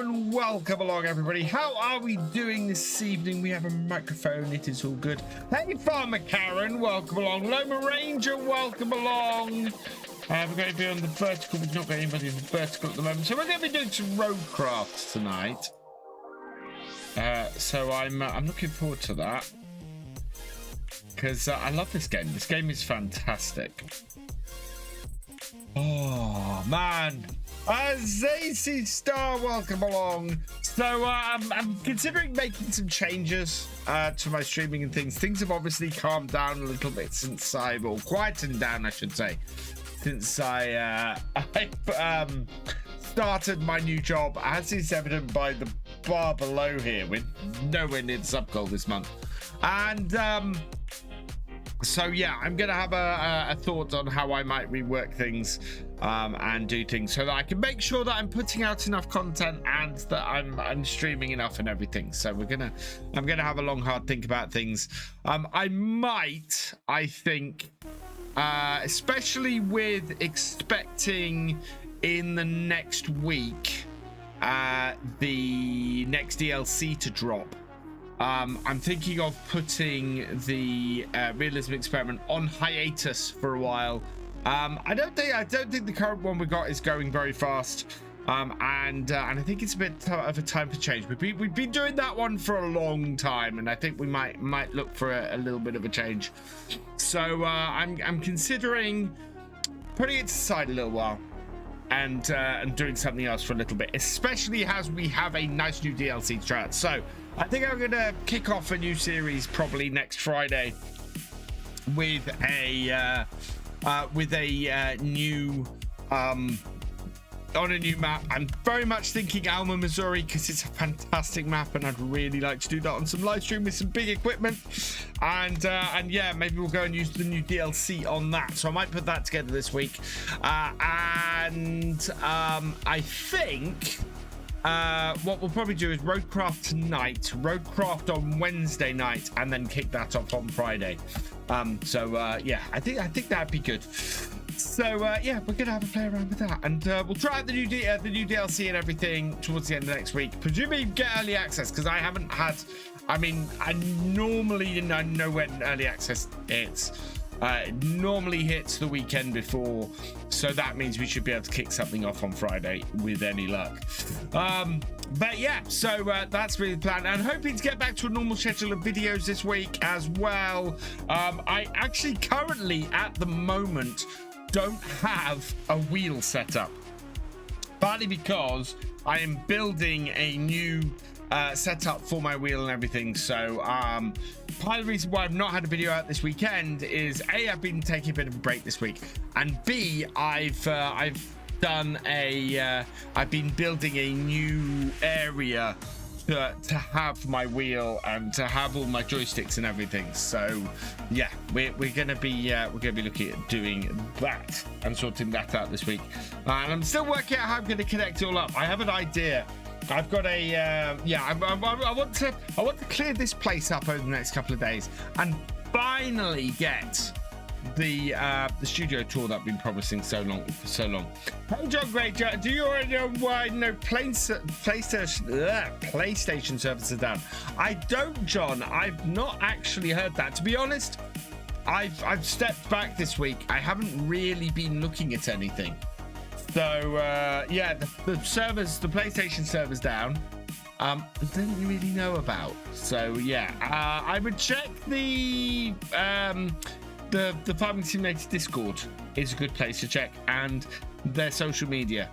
and welcome along, everybody. How are we doing this evening? We have a microphone. It is all good. Hey, Farmer Karen, welcome along. Loma Ranger, welcome along. We're going to be on the vertical. We've not got anybody in the vertical at the moment, so we're going to be doing some Roadcraft tonight. So I'm looking forward to that because I love this game. This game is fantastic. Oh man. Zacy Star, welcome along. So I'm considering making some changes to my streaming and things. Things have obviously calmed down a little bit since quietened down, I should say, since I started my new job, as is evident by the bar below here. We're nowhere near the sub goal this month, and so yeah, I'm gonna have a thought on how I might rework things and do things so that I can make sure that I'm putting out enough content and that I'm streaming enough and everything. So I'm gonna have a long hard think about things. I think especially with expecting in the next week the next DLC to drop. I'm thinking of putting the realism experiment on hiatus for a while. I don't think the current one we got is going very fast, and I think it's a bit of a time for change. We've been doing that one for a long time, and I think we might look for a little bit of a change. So I'm considering putting it aside a little while and doing something else for a little bit, especially as we have a nice new DLC to try out. So I think I'm gonna kick off a new series probably next Friday with a new on a new map. I'm very much thinking Alma, Missouri, because it's a fantastic map, and I'd really like to do that on some live stream with some big equipment. And yeah, maybe we'll go and use the new DLC on that. So I might put that together this week. I think what we'll probably do is Roadcraft tonight, Roadcraft on Wednesday night, and then kick that off on Friday. Yeah, I think that'd be good. So yeah, we're gonna have a play around with that, and we'll try out the new DLC and everything towards the end of next week. Presumably get early access, because I haven't had. I mean, I normally know when early access hits. It normally hits the weekend before, so that means we should be able to kick something off on Friday with any luck. But yeah, so that's really the plan, and hoping to get back to a normal schedule of videos this week as well. I actually currently at the moment don't have a wheel set up, partly because I am building a new setup for my wheel and everything. So part of the reason why I've not had a video out this weekend is A, I've been taking a bit of a break this week, and B, I've been building a new area to have my wheel and to have all my joysticks and everything. So yeah, we're gonna be looking at doing that and sorting that out this week, and I'm still working out how I'm gonna connect it all up. I have an idea. I've got a I want to clear this place up over the next couple of days and finally get the studio tour that I've been promising so long. Hey John Greyjoy, do you already know why no PlayStation servers are down? I don't, John. I've not actually heard that. To be honest, I've stepped back this week. I haven't really been looking at anything. So yeah, the PlayStation server's down. I didn't really know about. So yeah, I would check the Farming Simulator Discord is a good place to check, and their social media.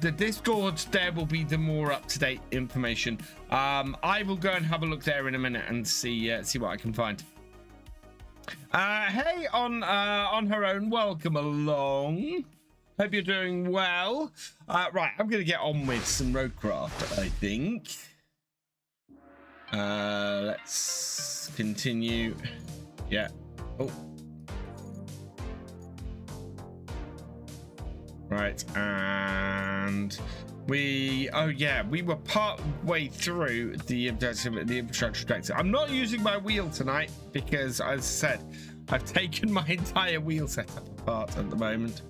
The Discord, there will be the more up-to-date information. I will go and have a look there in a minute and see what I can find. Hey, on her own, welcome along. Hope you're doing well. Right, I'm gonna get on with some Roadcraft, I think. Let's continue. Yeah. Oh. Right, and we were part way through the infrastructure director. I'm not using my wheel tonight because, as I said, I've taken my entire wheel setup apart at the moment.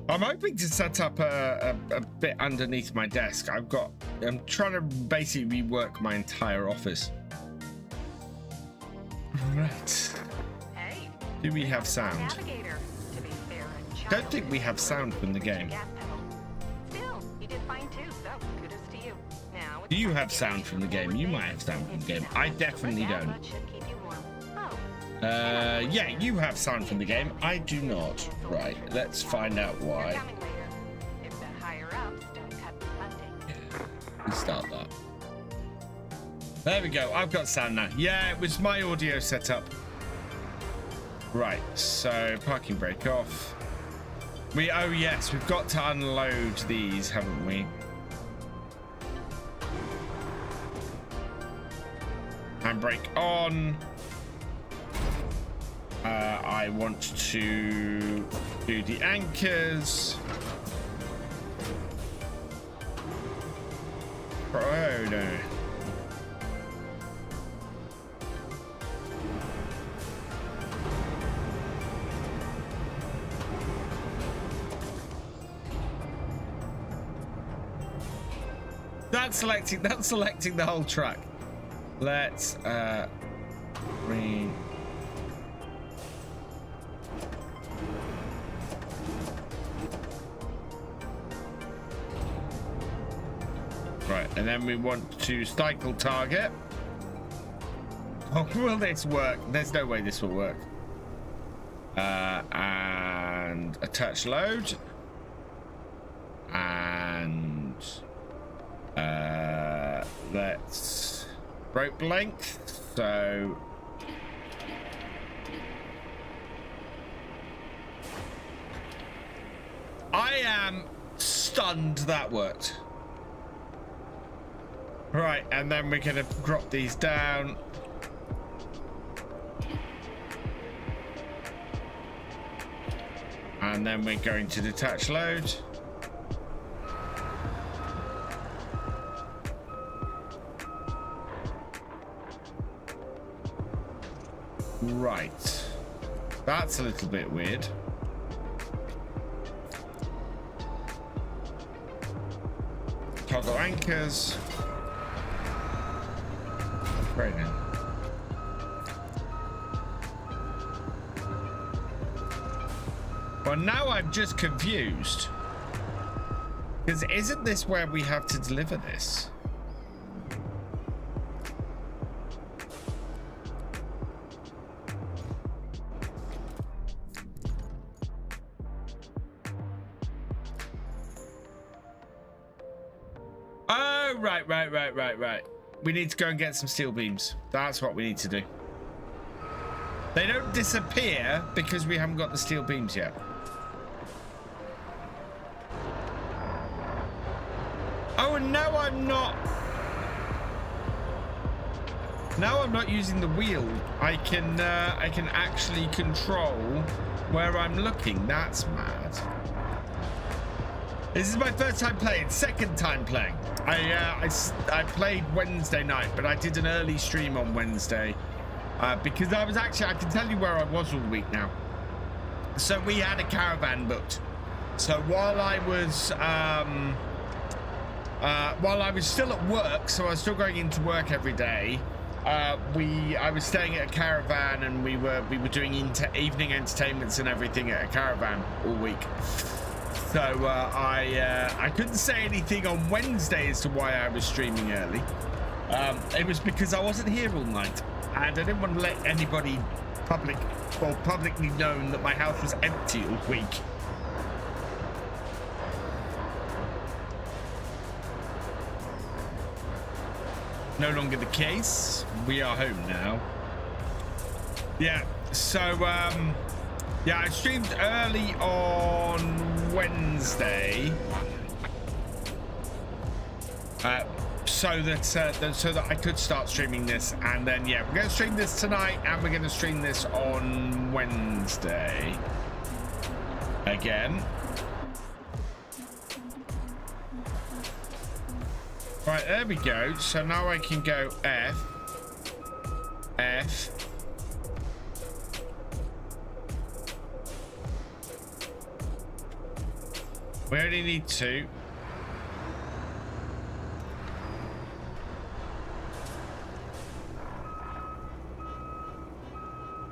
I'm hoping to set up a bit underneath my desk. I'm trying to basically rework my entire office. Right. Hey, do we have sound? Navigator, to be fair and Don't think we have sound from the game. Still, you did fine too, so kudos to you. Now, Do you have sound from the game? You might have sound from the game. I definitely don't. Yeah, you have sound from the game. I do not. Right, let's find out why. Let's start that. There we go. I've got sound now. Yeah, it was my audio setup. Right, so parking brake off. Oh yes, we've got to unload these, haven't we? Handbrake on. I want to do the anchors. Oh no. That's selecting the whole track. Let's read. Right, and then we want to cycle target. Oh, will this work? There's no way this will work. And attach load. And let's rope length. So I am stunned that worked. Right, and then we're gonna drop these down. And then we're going to detach load. Right. That's a little bit weird. Toggle anchors. Right now. Well, now I'm just confused. Because isn't this where we have to deliver this? Oh, right. We need to go and get some steel beams. That's what we need to do. They don't disappear because we haven't got the steel beams yet. Oh, and now I'm not using the wheel. I can actually control where I'm looking. That's mad. This is my first time playing, second time playing. I played Wednesday night, but I did an early stream on Wednesday because I can tell you where I was all week now. So we had a caravan booked. So while I was still at work, so I was still going into work every day. I was staying at a caravan, and we were doing evening entertainments and everything at a caravan all week. So I couldn't say anything on Wednesday as to why I was streaming early. It was because I wasn't here all night, and I didn't want to let anybody publicly known that my house was empty all week. No longer the case. We are home now. Yeah. So yeah, I streamed early on Wednesday, so that I could start streaming this, and then yeah, we're going to stream this tonight, and we're going to stream this on Wednesday again. Right, there we go. So now I can go F. We only need 2.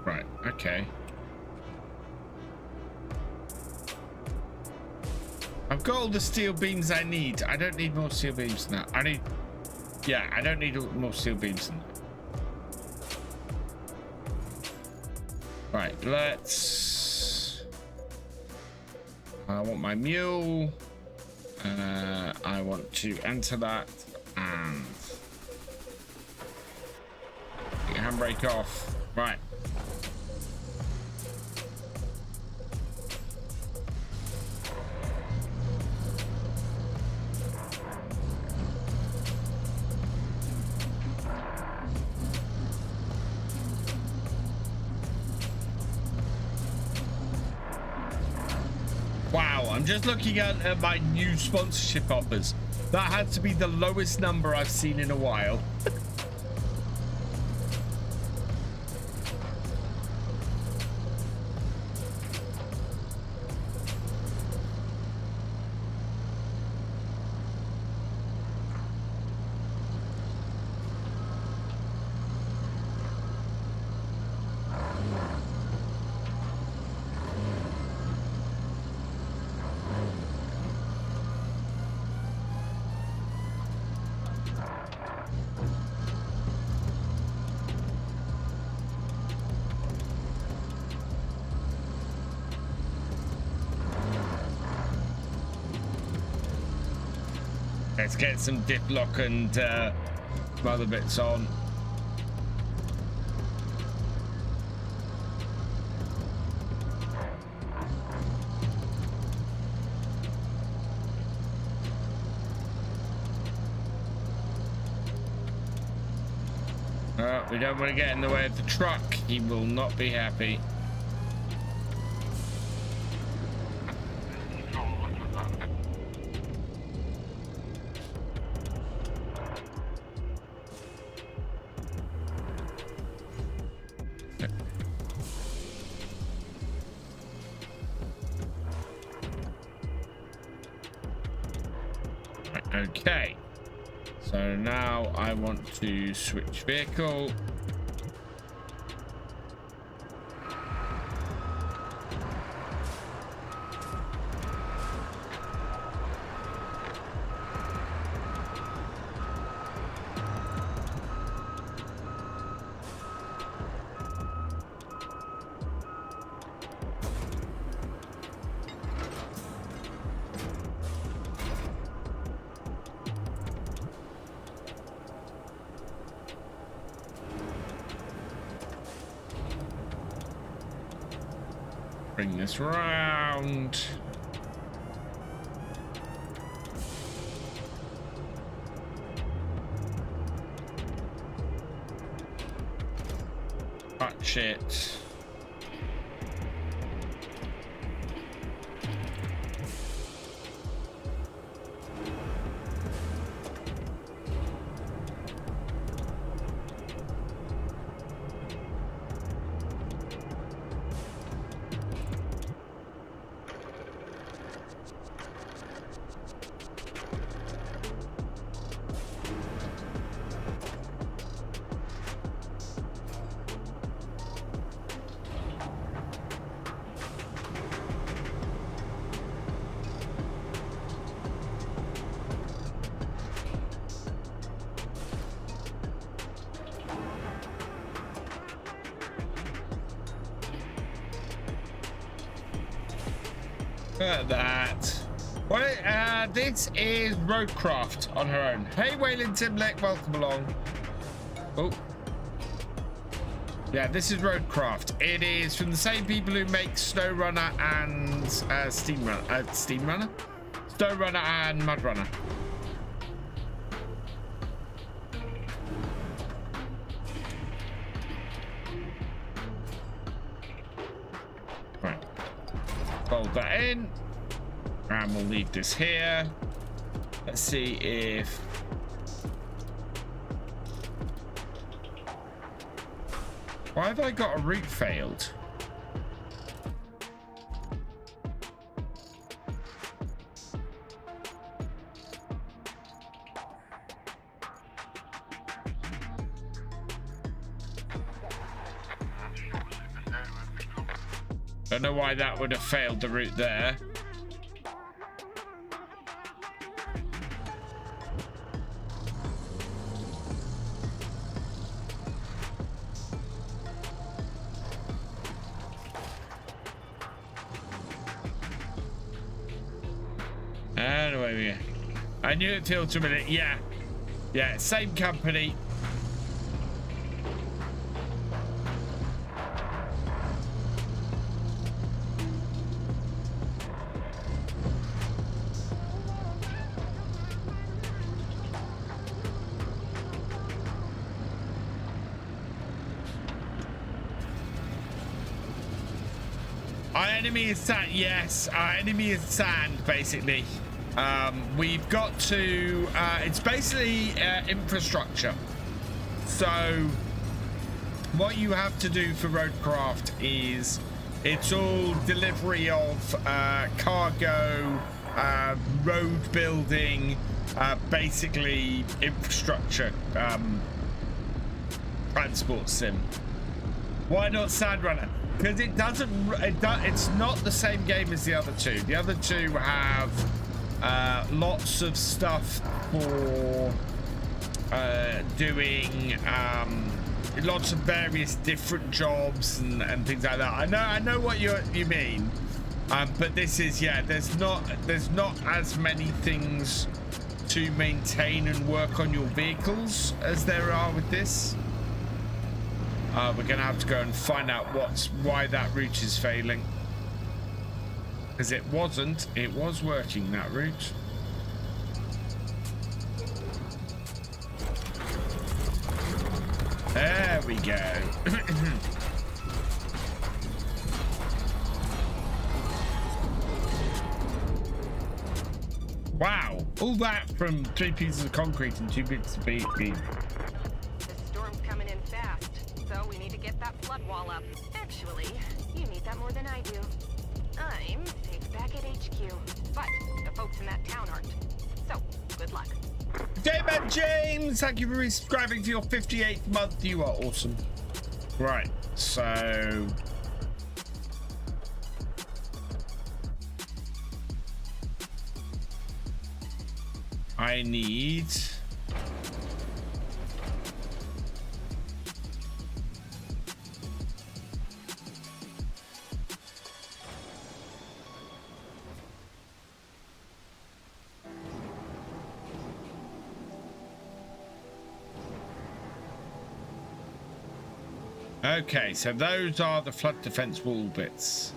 Right, okay. I've got all the steel beams I need. I don't need more steel beams than that. Yeah, I don't need more steel beams than that. Right, let's... I want my mule. I want to enter that and get handbrake off. Right. Wow, I'm just looking at my new sponsorship offers. That had to be the lowest number I've seen in a while. Let's get some dip lock and some other bits on. We don't want to get in the way of the truck. He will not be happy. Okay, so now I want to switch vehicle. Bring this round. Touch it. Look at that. Well, this is Roadcraft on her own. Hey, Wayland Timlick, welcome along. Oh. Yeah, this is Roadcraft. It is from the same people who make SnowRunner and SnowRunner and Mudrunner. Right. Fold that in. And we'll leave this here. Let's see if... Why have I got a route failed? Don't know why that would have failed the route there. And away we go. I knew it tilted a minute. Yeah. Yeah, same company. Our enemy is sand. Yes, our enemy is sand, basically. We've got to... it's basically infrastructure. So what you have to do for Roadcraft is it's all delivery of cargo, road building, basically infrastructure, transport sim. Why not SnowRunner? Because it doesn't. It's not the same game as the other two. The other two have lots of stuff for doing lots of various different jobs and things like that. I know what you mean, but this is, yeah. There's not as many things to maintain and work on your vehicles as there are with this. We're gonna have to go and find out why that route is failing, because it was working, that route. There we go. Wow, all that from 3 pieces of concrete and 2 bits of beef. This storm's coming in fast, so we need to get that flood wall up. Actually, you need that more than I do. I'm safe back at HQ, but the folks in that town aren't. So, good luck. J-Man James, thank you for resubscribing for your 58th month. You are awesome. Right, so... I need... Okay, so those are the flood defense wall bits.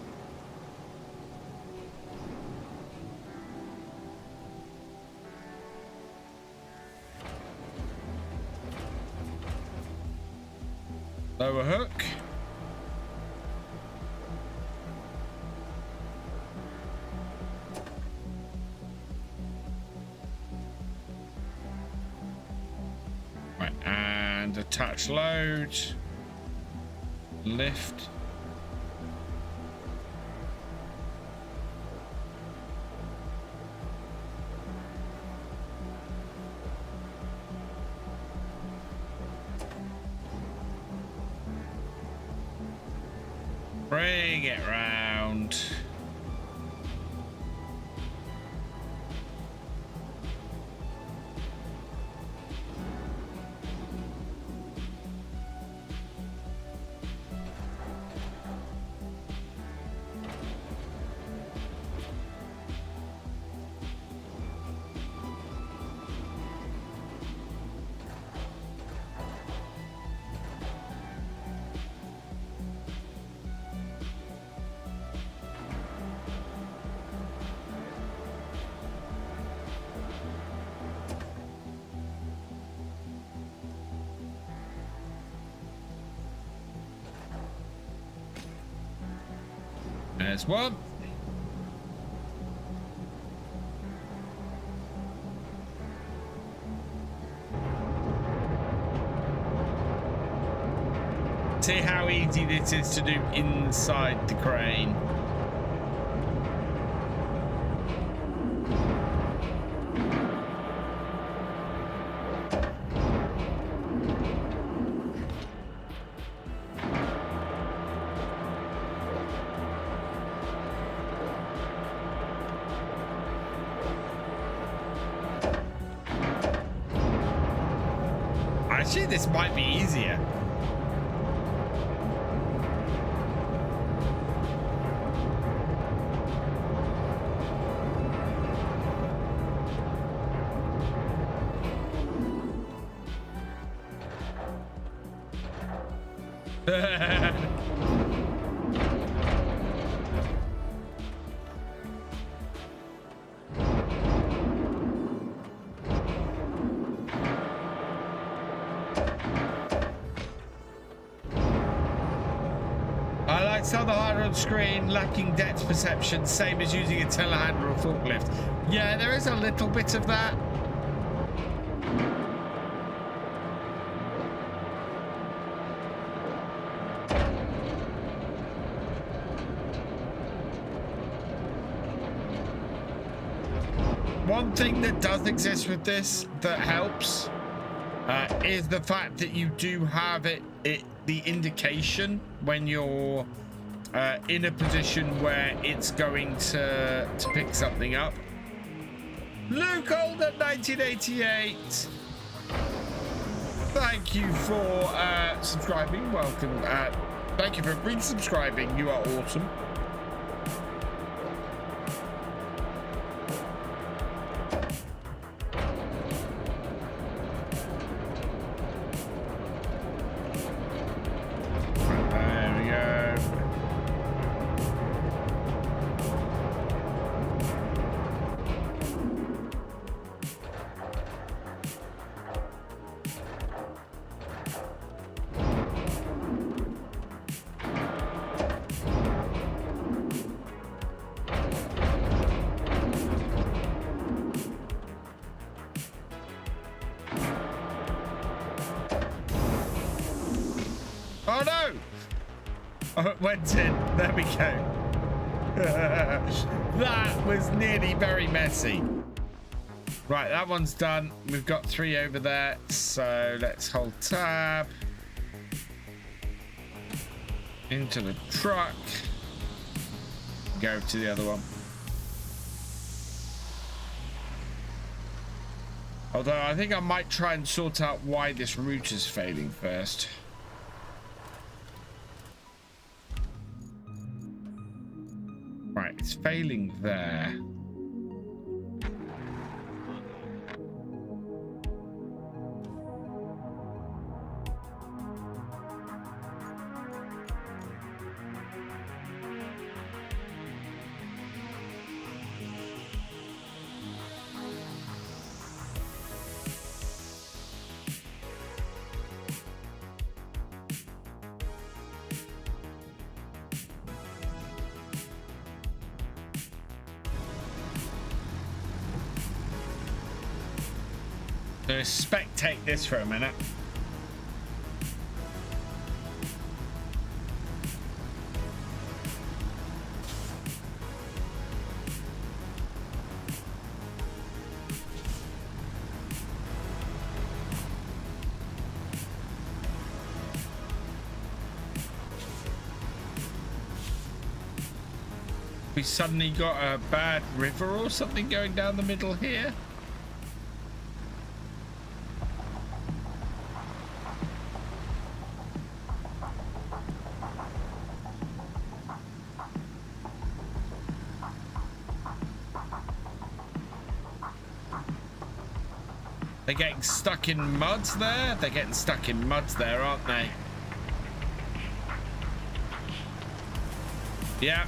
Lower hook. Right, and attach load. Lift. Bring it round. There's one. See how easy this is to do inside the crane. Actually, this might be easier. On screen, lacking depth perception, same as using a telehandler or forklift. Yeah, there is a little bit of that. One thing that does exist with this that helps is the fact that you do have the indication when you're in a position where it's going to pick something up. Luke Old at 1988. Thank you for subscribing. Welcome. Thank you for resubscribing. You are awesome. Went in. There we go. That was nearly very messy. Right, that one's done. We've got 3 over there. So let's hold tab. Into the truck. Go to the other one. Although I think I might try and sort out why this route is failing first. Right, it's failing there. So spectate this for a minute. We suddenly got a bad river or something going down the middle here. They're getting stuck in muds there? They're getting stuck in muds there, aren't they? Yeah.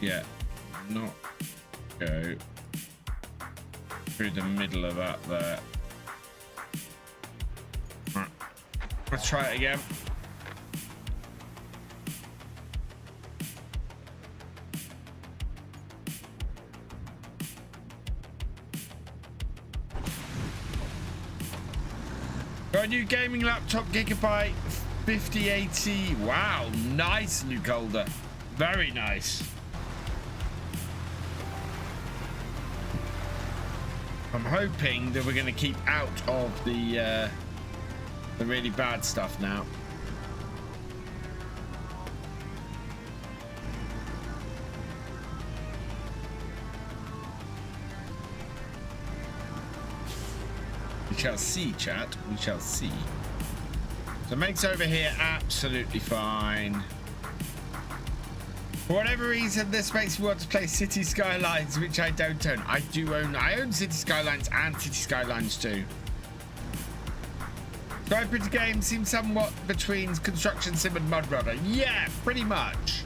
Yeah, not go through the middle of that there. Right. Let's try it again. Got a new gaming laptop, Gigabyte 5080. Wow, nice, Luke Holder. Very nice. I'm hoping that we're going to keep out of the really bad stuff now. We shall see, chat. We shall see. So Meg's over here absolutely fine. For whatever reason, this makes me want to play City Skylines, which I don't own. I do own. I own City Skylines and City Skylines 2. Sniper game seems somewhat between Construction Sim and Mudrunner. Yeah, pretty much.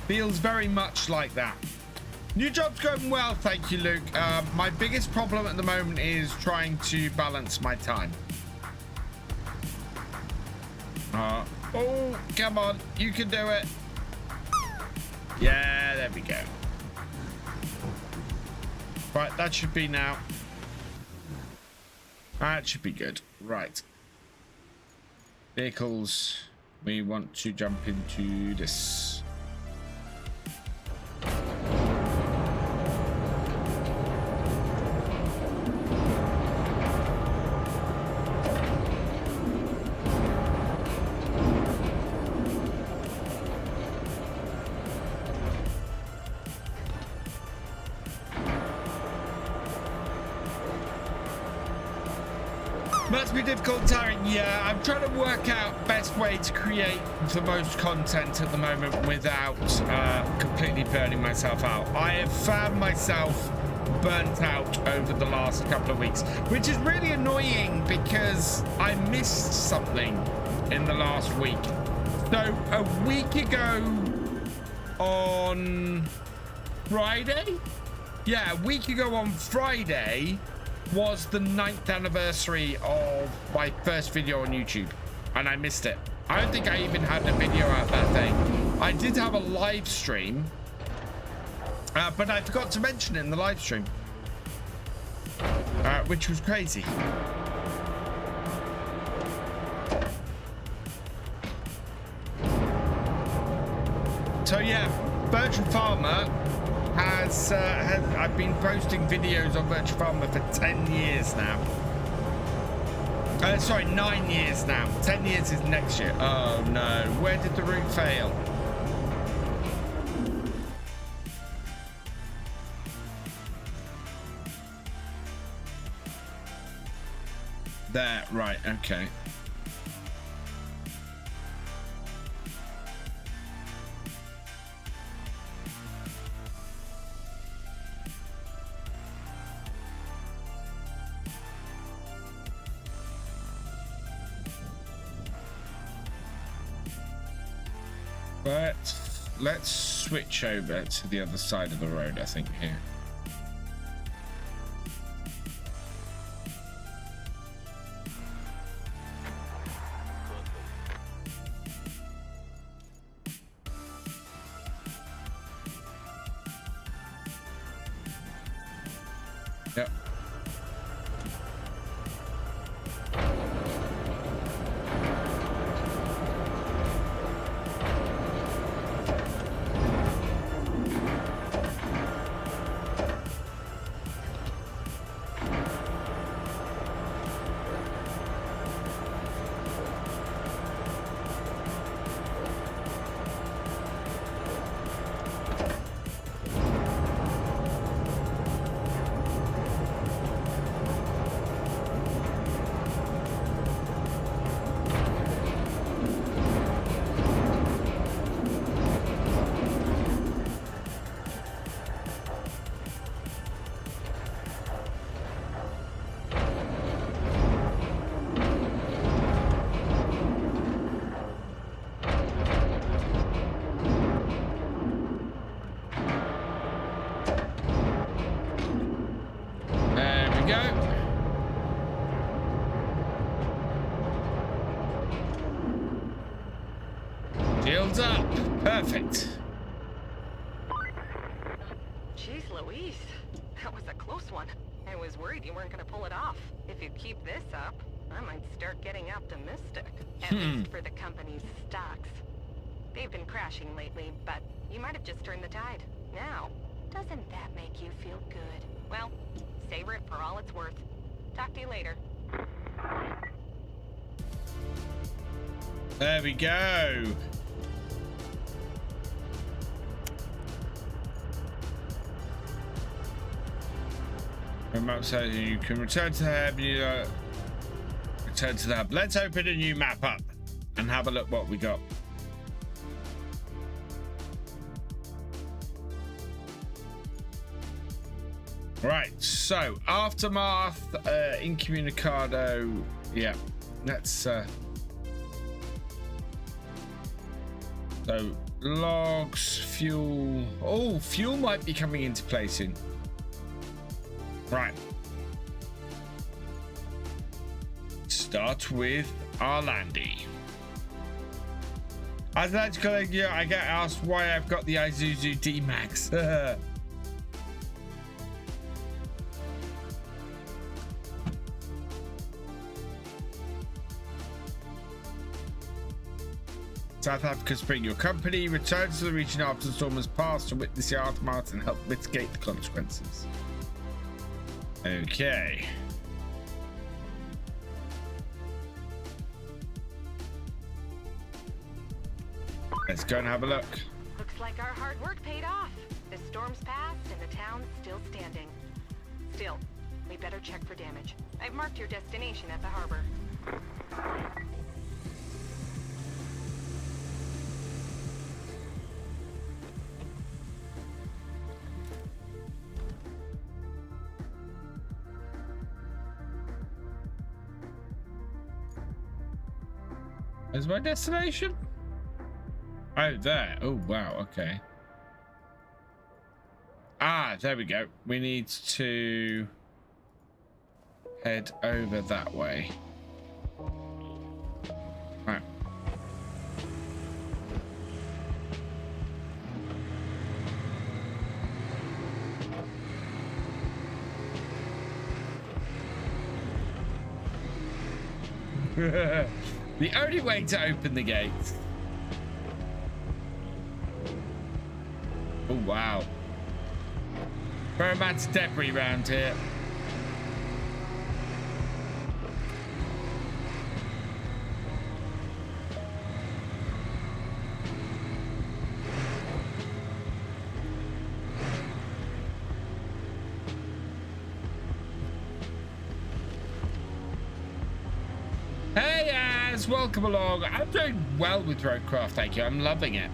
Feels very much like that. New job's going well, thank you, Luke. My biggest problem at the moment is trying to balance my time. Oh, come on, you can do it. Yeah, there we go. Right, that should be now. That should be good. Right. Vehicles. We want to jump into this. Must be difficult and tiring. Yeah, I'm trying to work out best way to create the most content at the moment without completely burning myself out. I have found myself burnt out over the last couple of weeks, which is really annoying because I missed something in the last week. So a week ago on Friday? Yeah, a week ago on Friday was the 9th anniversary of my first video on YouTube, and I missed it. I don't think I even had a video out that day. I did have a live stream, but I forgot to mention it in the live stream, which was crazy. So yeah, Leinster Farmer has I've been posting videos on Leinster Farmer for 10 years now. Sorry, 9 years now. 10 years is next year. Oh no, where did the route fail? There, right, okay. Let's switch over to the other side of the road, I think, here. Yep. Shields up. Perfect. Jeez Louise, that was a close one. I was worried you weren't going to pull it off. If you keep this up, I might start getting optimistic. At least for the company's stocks. They've been crashing lately, but you might have just turned the tide. Now, doesn't that make you feel good? Well, savor it for all it's worth. Talk to you later. There we go. Map says you can return to the hub. Return to the hub. Let's open a new map up and have a look what we got. Right, so Aftermath, Incommunicado. Yeah, let's so logs, fuel. Oh, fuel might be coming into play soon. Right. Start with our landy. As that's going, yeah, I get asked why I've got the Isuzu D-Max. South Africa Spring, your company returns to the region after the storm has passed to witness the aftermath and help mitigate the consequences. Okay. Let's go and have a look. Looks like our hard work paid off. The storm's passed and the town's still standing. Still, we better check for damage. I've marked your destination at the harbor. Is my destination? Oh, there. Oh, wow. Okay. Ah, there we go. We need to head over that way. Right. The only way to open the gates. Oh, wow. Fair amounts of debris around here. Hey, welcome along. I'm doing well with Roadcraft, thank you. I'm loving it.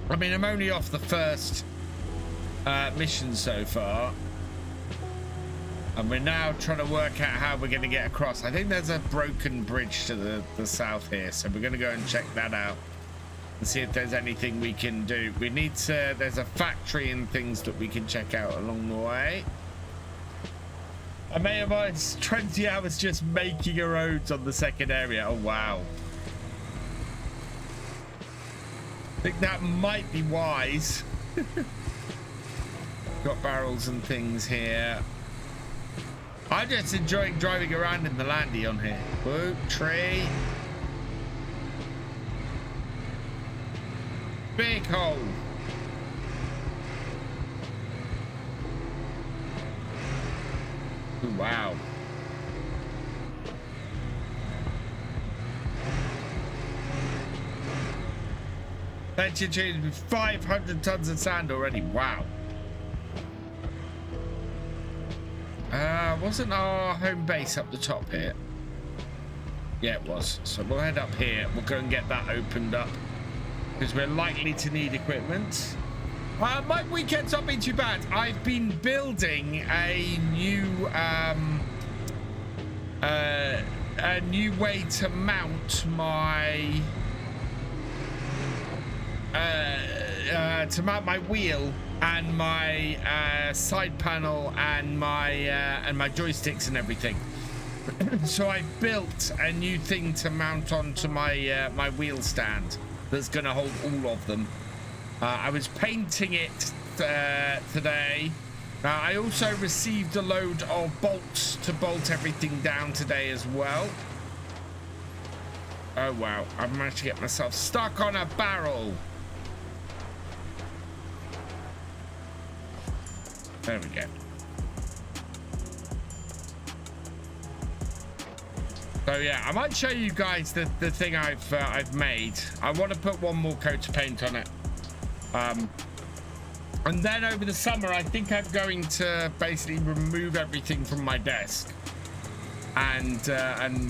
I mean, I'm only off the first mission so far, and we're now trying to work out how we're going to get across. I think there's a broken bridge to the south here, so we're going to go and check that out and see if there's anything we can do. We need to, there's a factory and things that we can check out along the way. I may have 20 hours just making a roads on the second area. Oh, wow. I think that might be wise. Got barrels and things here. I'm just enjoying driving around in the landy on here. Whoa, tree. Big hole. Ooh, wow. Pension change with 500 tons of sand already. Wow. Wasn't our home base up the top here? Yeah, it was. So we'll head up here. We'll go and get that opened up because we're likely to need equipment. My weekend's not been too bad. I've been building a new way to mount my wheel and my side panel and my joysticks and everything. So I built a new thing to mount onto my my wheel stand that's going to hold all of them. I was painting it today. I also received a load of bolts to bolt everything down today as well. Oh wow, I've managed to get myself stuck on a barrel. There we go. So yeah, I might show you guys the thing I've made. I want to put one more coat of paint on it. And then over the summer, I think I'm going to basically remove everything from my desk and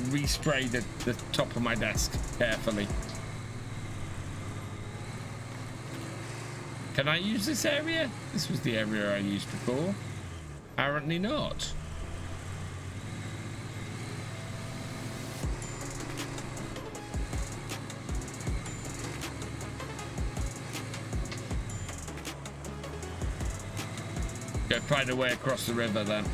respray the top of my desk carefully. Can I use this area? This was the area I used before. Apparently not. Go find a way across the river then.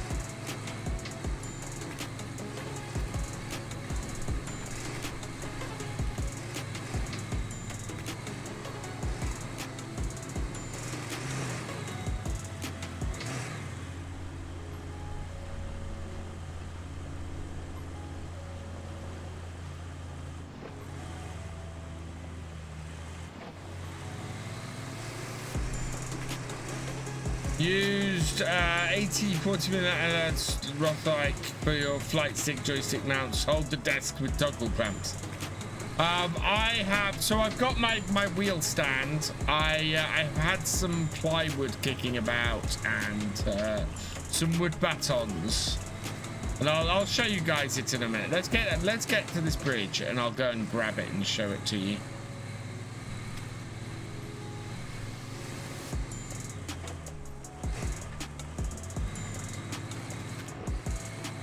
Used 40 minute Roadcraft for your flight stick joystick mounts. Hold the desk with toggle clamps. I've got my wheel stand. I've had some plywood kicking about and some wood batons. And I'll show you guys it in a minute. Let's get to this bridge and I'll go and grab it and show it to you.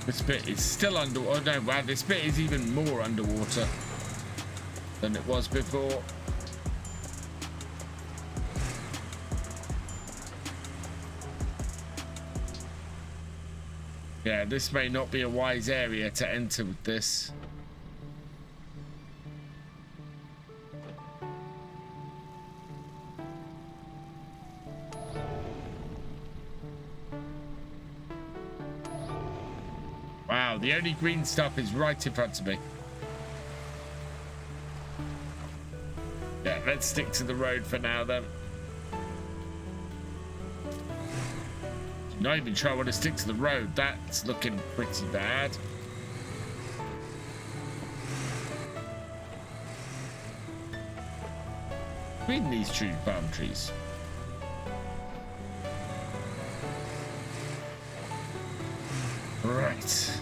This bit is still under. Oh no! Wow, this bit is even more underwater than it was before. Yeah, this may not be a wise area to enter with this. Wow, the only green stuff is right in front of me. Yeah, let's stick to the road for now then. Not even sure I want to stick to the road. That's looking pretty bad. Between these palm trees. Right.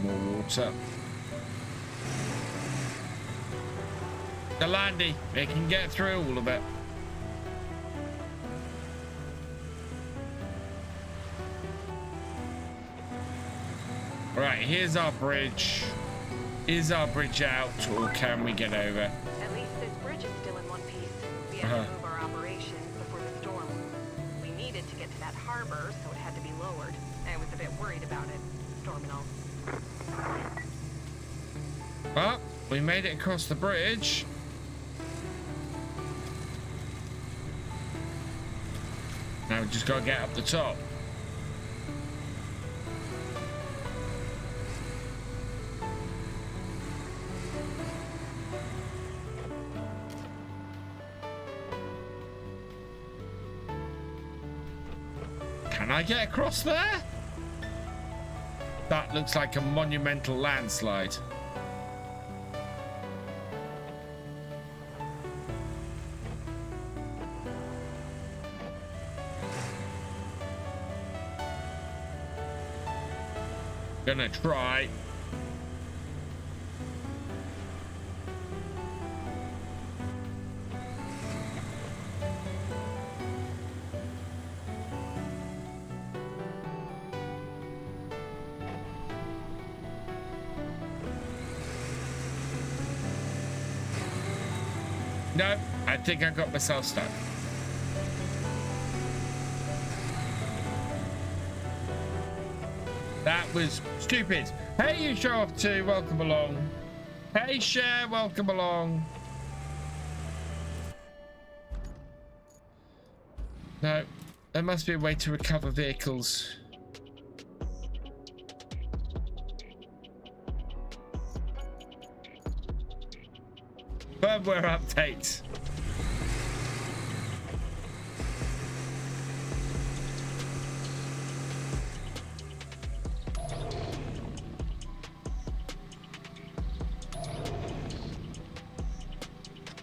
More water. The landy, they can get through all of it. Right, here's our bridge. Is our bridge out, or can we get over? At least this bridge is still in one piece. We had to move our operations before the storm. We needed to get to that harbor, so it had to be lowered. I was a bit worried about it, storm and all. Well, we made it across the bridge. Now we just gotta get up the top. Can I get across there? That looks like a monumental landslide. Gonna try. No, I think I got myself stuck. That was stupid. Hey, you show off too. Welcome along. Hey, Cher. Welcome along. No, there must be a way to recover vehicles. Firmware update.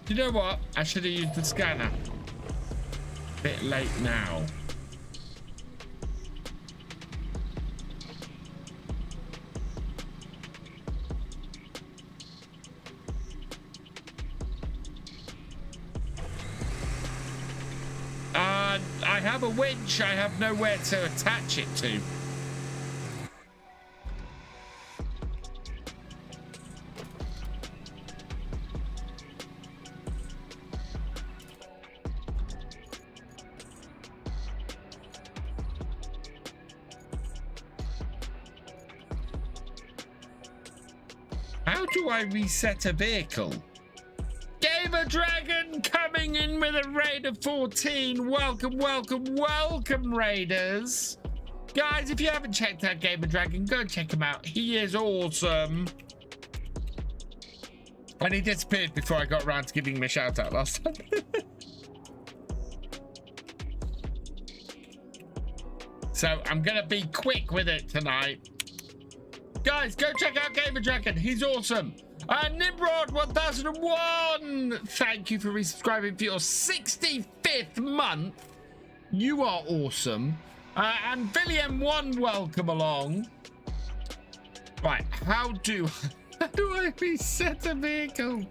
You know what? I should have used the scanner. Bit late now. I have a winch. I have nowhere to attach it to. How do I reset a vehicle? Gamer Dragon coming in with a raid of 14. Welcome, welcome, welcome, raiders. Guys, if you haven't checked out Gamer Dragon, go and check him out. He is awesome. And he disappeared before I got around to giving him a shout out last time. So I'm going to be quick with it tonight. Guys, go check out Gamer Dragon. He's awesome. Nimrod 1001, thank you for resubscribing for your 65th month. You are awesome. And William1, welcome along. Right, how do I reset a vehicle?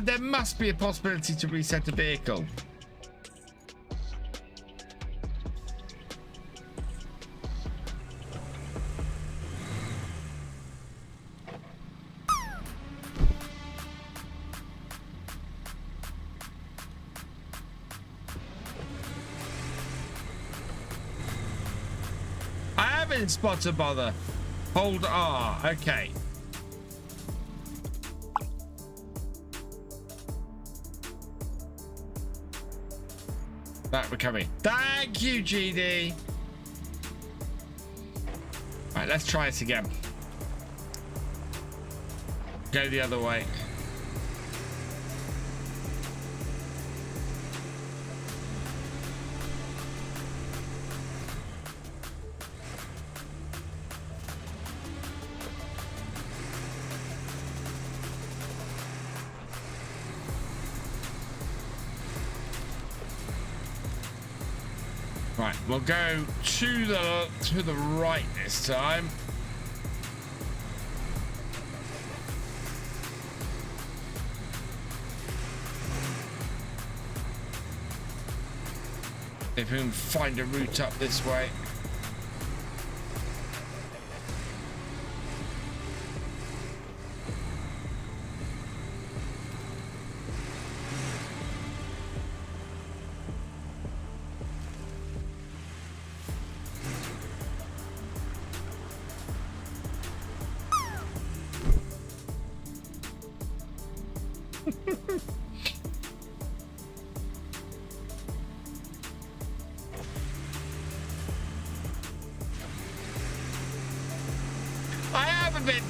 There must be a possibility to reset a vehicle. Spot a bother. Hold R. Okay. That recovery. Thank you, GD. Right, let's try this again. Go the other way. Right, we'll go to the right this time. If we can find a route up this way.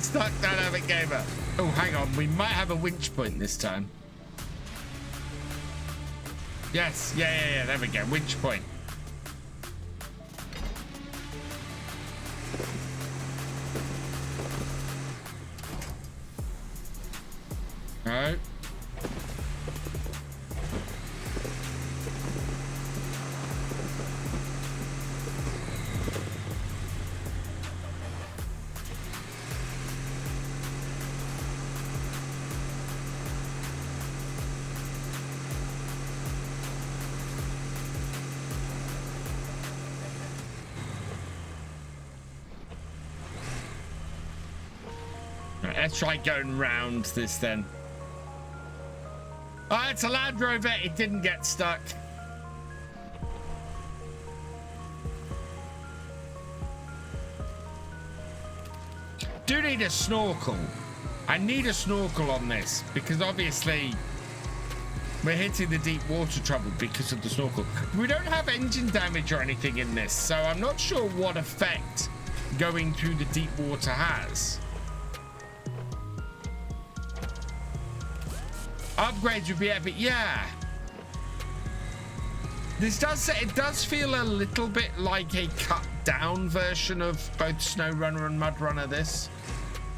Stuck Dynamic Gamer. Oh, hang on. We might have a winch point this time. Yes. Yeah. There we go. Winch point. No. Let's try going round this then. Oh, it's a Land Rover. It didn't get stuck. do need a snorkel. I need a snorkel on this because obviously we're hitting the deep water trouble because of the snorkel. We don't have engine damage or anything in this, so I'm not sure what effect going through the deep water has. Upgrades would be epic, yeah. This does, it does feel a little bit like a cut down version of both SnowRunner and Mudrunner, this.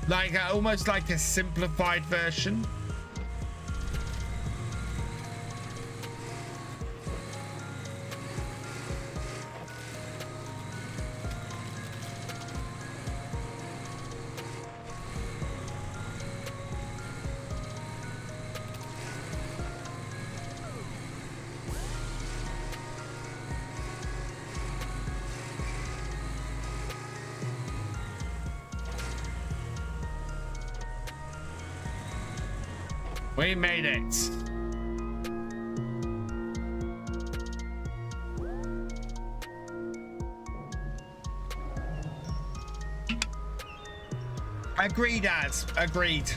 Like, almost like a simplified version. We made it. Agreed, Az. Agreed.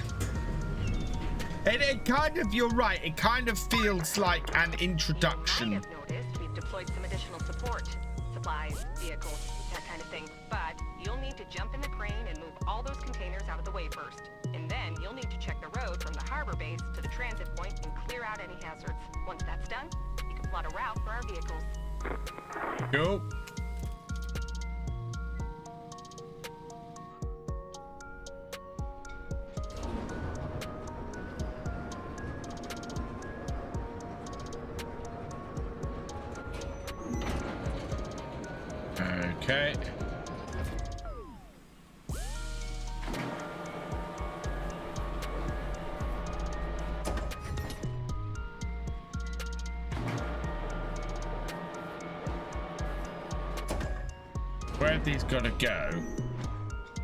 It kind of, you're right, it kind of feels like an introduction. You might have noticed we've deployed some additional support. Supplies, vehicles, that kind of thing. But you'll need to jump in the crane and move all those containers out of the way first. And then you'll need to check the road from the harbor base to the transit point and clear out any hazards. Once that's done, you can plot a route for our vehicles. Cool. Okay. Where have these got to go?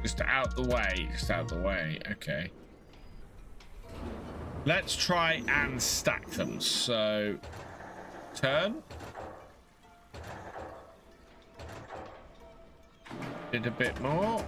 Just out the way. Just out the way. Okay. Let's try and stack them. So, turn. Did a bit more.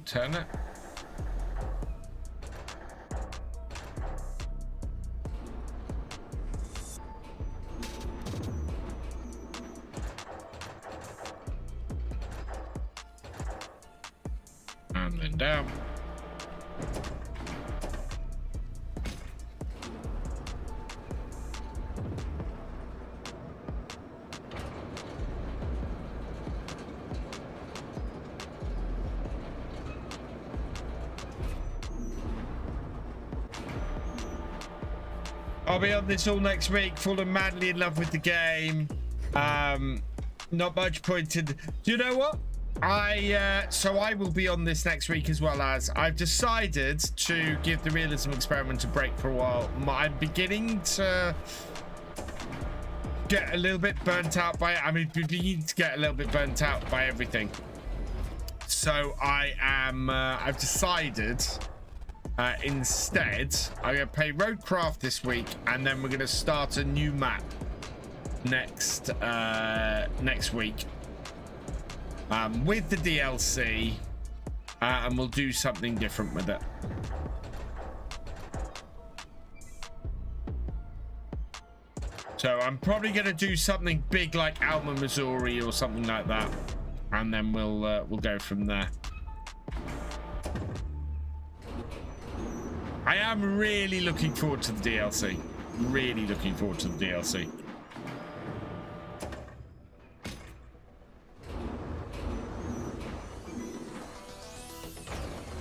Turn it. And then down. I'll be on this all next week, full and madly in love with the game. Not much pointed. Do you know what? So I will be on this next week as well. As I've decided to give the realism experiment a break for a while. I'm beginning to get a little bit burnt out by it. I mean, beginning to get a little bit burnt out by everything. So I've decided instead I'm gonna play Roadcraft this week, and then we're gonna start a new map next week with the DLC, and we'll do something different with it. So I'm probably gonna do something big like Alma, Missouri or something like that, and then we'll go from there. I am really looking forward to the DLC. Really looking forward to the DLC.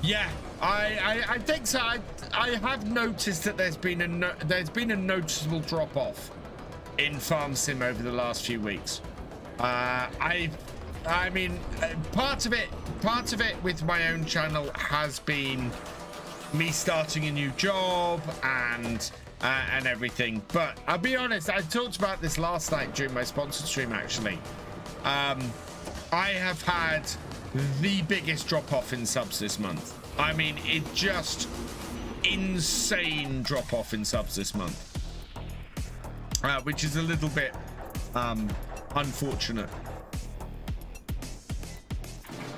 Yeah, I think so. I have noticed that there's been a noticeable drop off in Farm Sim over the last few weeks. I mean, part of it with my own channel has been me starting a new job and everything. But I'll be honest, I talked about this last night during my sponsored stream, actually. I have had the biggest drop off in subs this month. I mean, it just insane drop off in subs this month, which is a little bit unfortunate.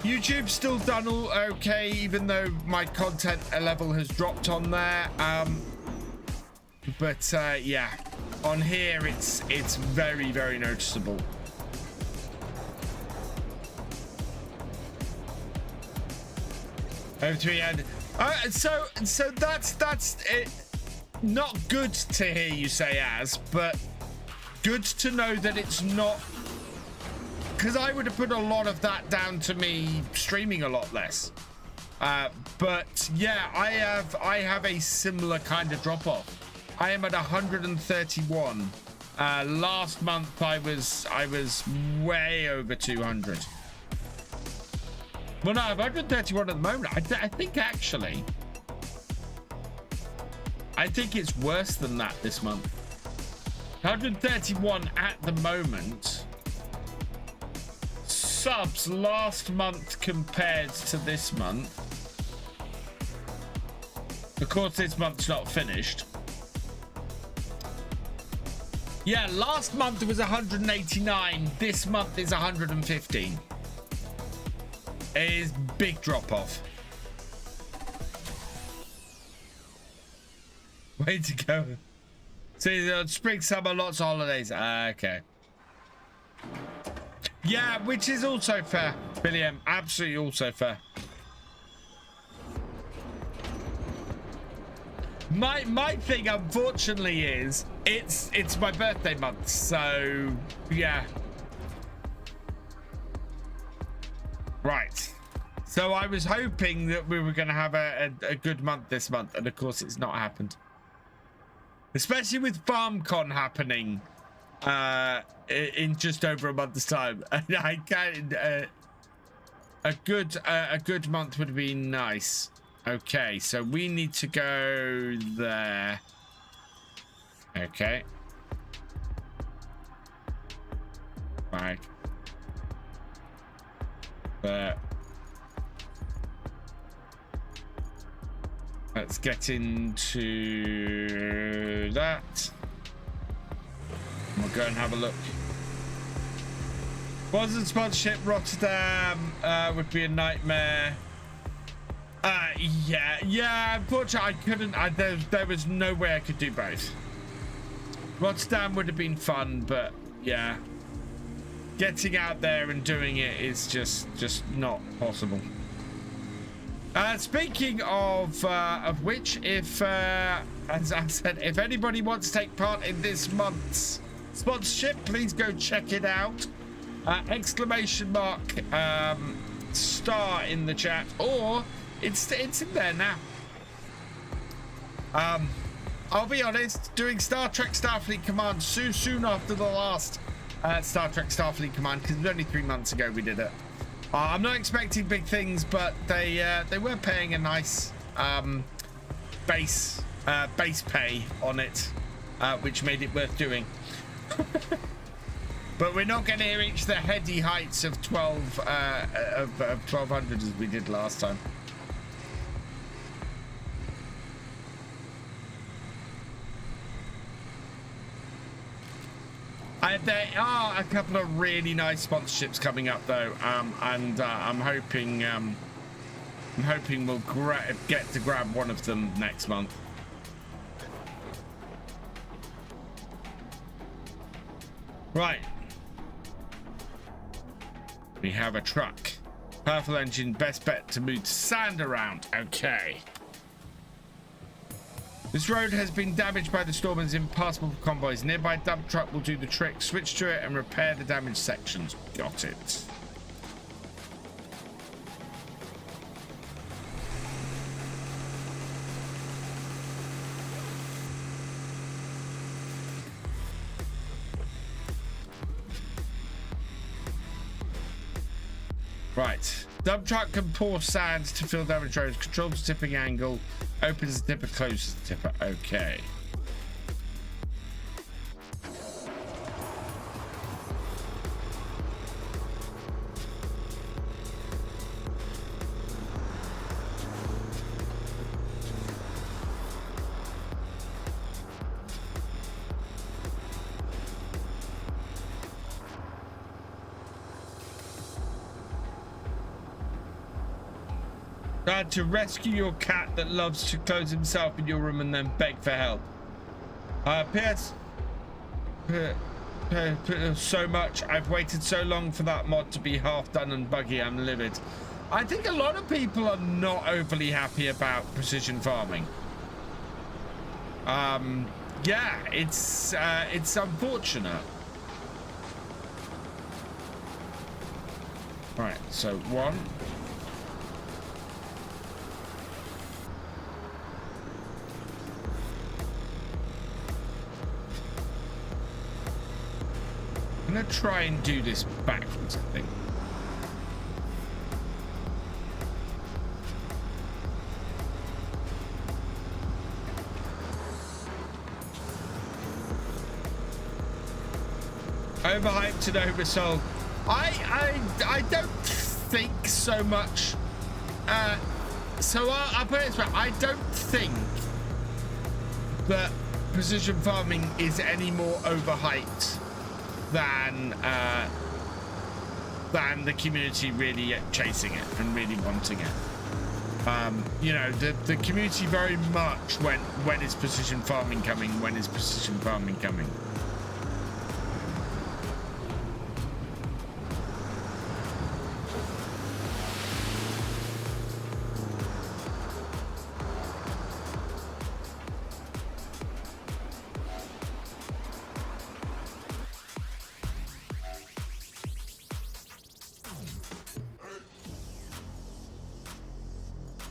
YouTube's still done all okay, even though my content level has dropped on there. But yeah, on here it's very, very noticeable. Over 300. So that's it. Not good to hear you say as, but good to know that it's not, because I would have put a lot of that down to me streaming a lot less. But yeah, I have a similar kind of drop off. I am at 131. Last month I was way over 200. Well, no, I'm 131 at the moment. I think actually, I think it's worse than that this month. 131 at the moment. Subs last month compared to this month. Of course, this month's not finished. Yeah, last month it was 189. This month is 115. It is big drop off. Way to go. See, spring, summer, lots of holidays. Okay. Yeah, which is also fair, Billy M. Absolutely also fair. My thing, unfortunately, is it's my birthday month, so yeah. Right. So I was hoping that we were going to have a good month this month, and of course it's not happened. Especially with FarmCon happening in just over a month's time. I can't, a good month would be nice. Okay, so we need to go there. Okay. Right. There. Let's get into that. We'll go and have a look. Wasn't sponsorship Rotterdam would be a nightmare. Yeah. Unfortunately, I couldn't. There was no way I could do both. Rotterdam would have been fun, but yeah, getting out there and doing it is just not possible. Speaking of which, if as I said, if anybody wants to take part in this month's sponsorship, please go check it out. Exclamation mark star in the chat, or it's in there now. I'll be honest, doing Star Trek Starfleet Command soon after the last Star Trek Starfleet Command, because it was only 3 months ago we did it. I'm not expecting big things, but they were paying a nice base pay on it, which made it worth doing. But we're not going to reach the heady heights of 1200 as we did last time. There are a couple of really nice sponsorships coming up, though, and I'm hoping we'll get to grab one of them next month. Right. We have a truck. Powerful engine, best bet to move sand around. Okay. This road has been damaged by the storm and is impassable for convoys. Nearby dump truck will do the trick. Switch to it and repair the damaged sections. Got it. Right. Dump truck can pour sand to fill damage roads, controls the tipping angle, opens the tipper, closes the tipper. Okay. To rescue your cat that loves to close himself in your room and then beg for help. P.S. So much. I've waited so long for that mod to be half done and buggy. I'm livid. I think a lot of people are not overly happy about precision farming. Yeah, it's unfortunate. Right, so one. I'm gonna try and do this backwards, I think. Overhyped and oversold. I don't think so much. So I'll put it this way. I don't think that precision farming is any more overhyped than the community really chasing it and really wanting it. You know, the community very much when is precision farming coming? When is precision farming coming?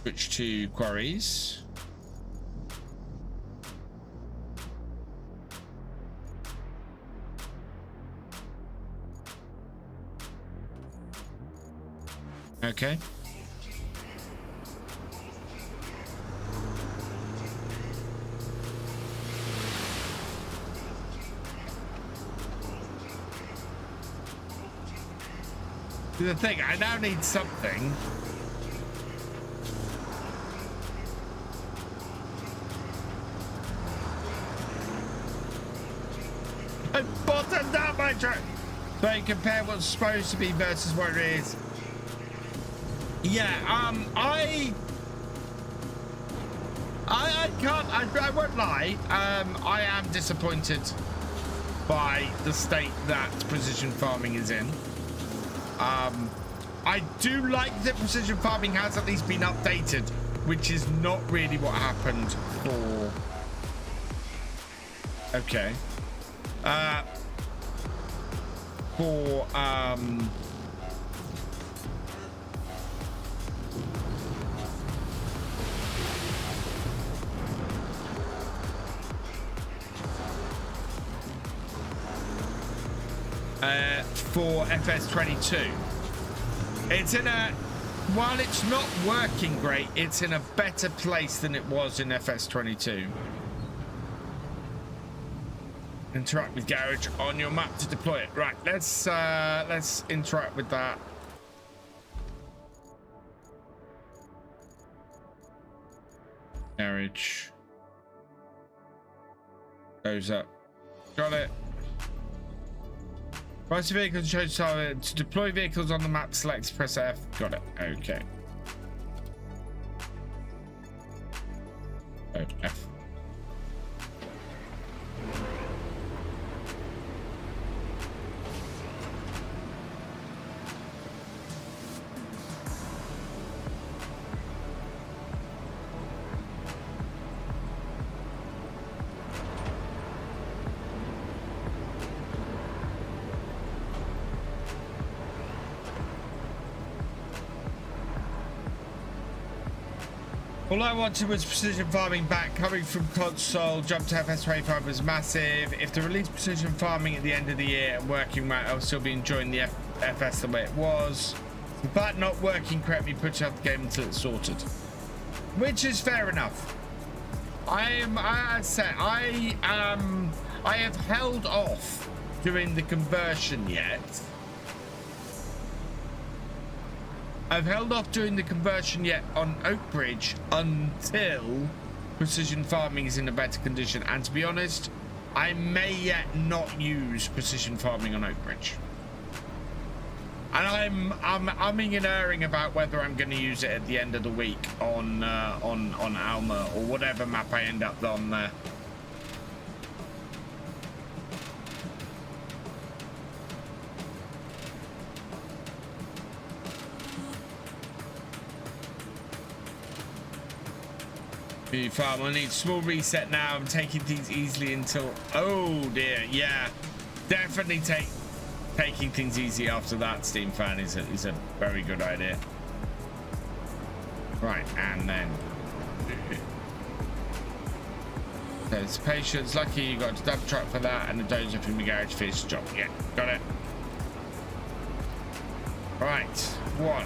Switch to quarries. Okay. The thing, I now need something. I bottomed out my truck. So you compare what's supposed to be versus what it is. Yeah, I can't, I won't lie. I am disappointed by the state that precision farming is in. I do like that precision farming has at least been updated, which is not really what happened for. Okay. For FS22. It's in a, while it's not working great, it's in a better place than it was in FS22. Interact with garage on your map to deploy it. Right, let's interact with that. Garage goes up. Got it. Price of vehicles shows target. To deploy vehicles on the map, select, press F. Got it. Okay. Oh, F. All I wanted was precision farming back. Coming from console, jump to FS25 was massive. If they release precision farming at the end of the year and working right, I'll still be enjoying the FS the way it was. But not working correctly puts you out the game until it's sorted, which is fair enough. I have held off doing the conversion yet. I've held off doing the conversion yet on Oakbridge until precision farming is in a better condition. And to be honest, I may yet not use precision farming on Oakbridge. And I'm umming and erring about whether I'm going to use it at the end of the week on Alma or whatever map I end up on there. Farm, I need a small reset now. I'm taking things easily until... Oh dear, yeah. Definitely taking things easy after that, Steam Fan, is a very good idea. Right, and then... There's patience. Lucky you got a dump truck for that and a dozer from the garage for his job. Yeah, got it. Right, one.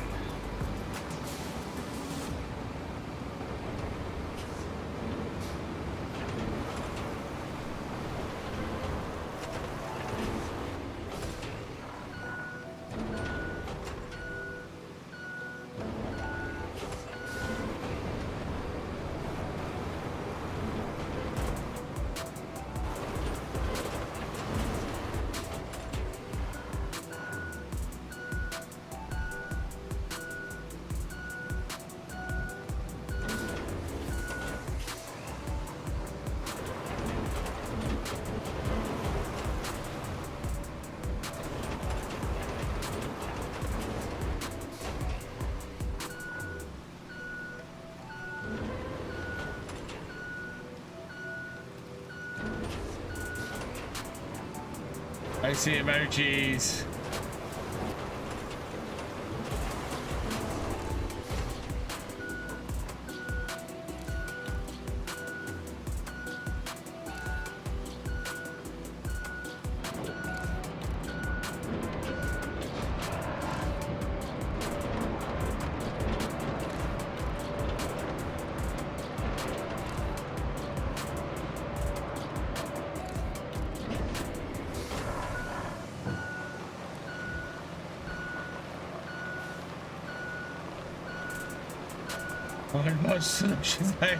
I see emojis. One more solution there.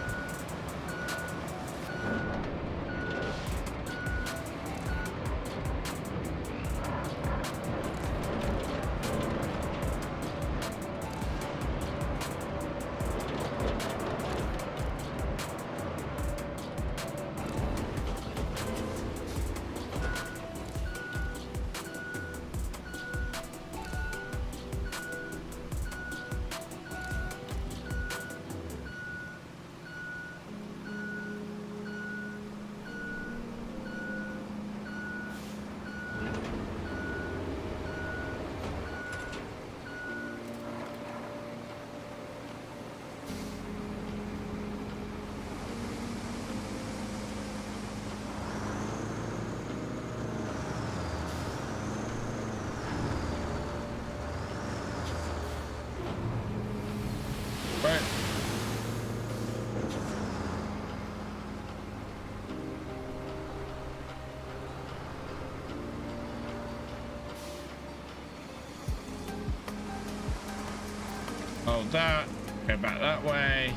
Hold that, go back that way.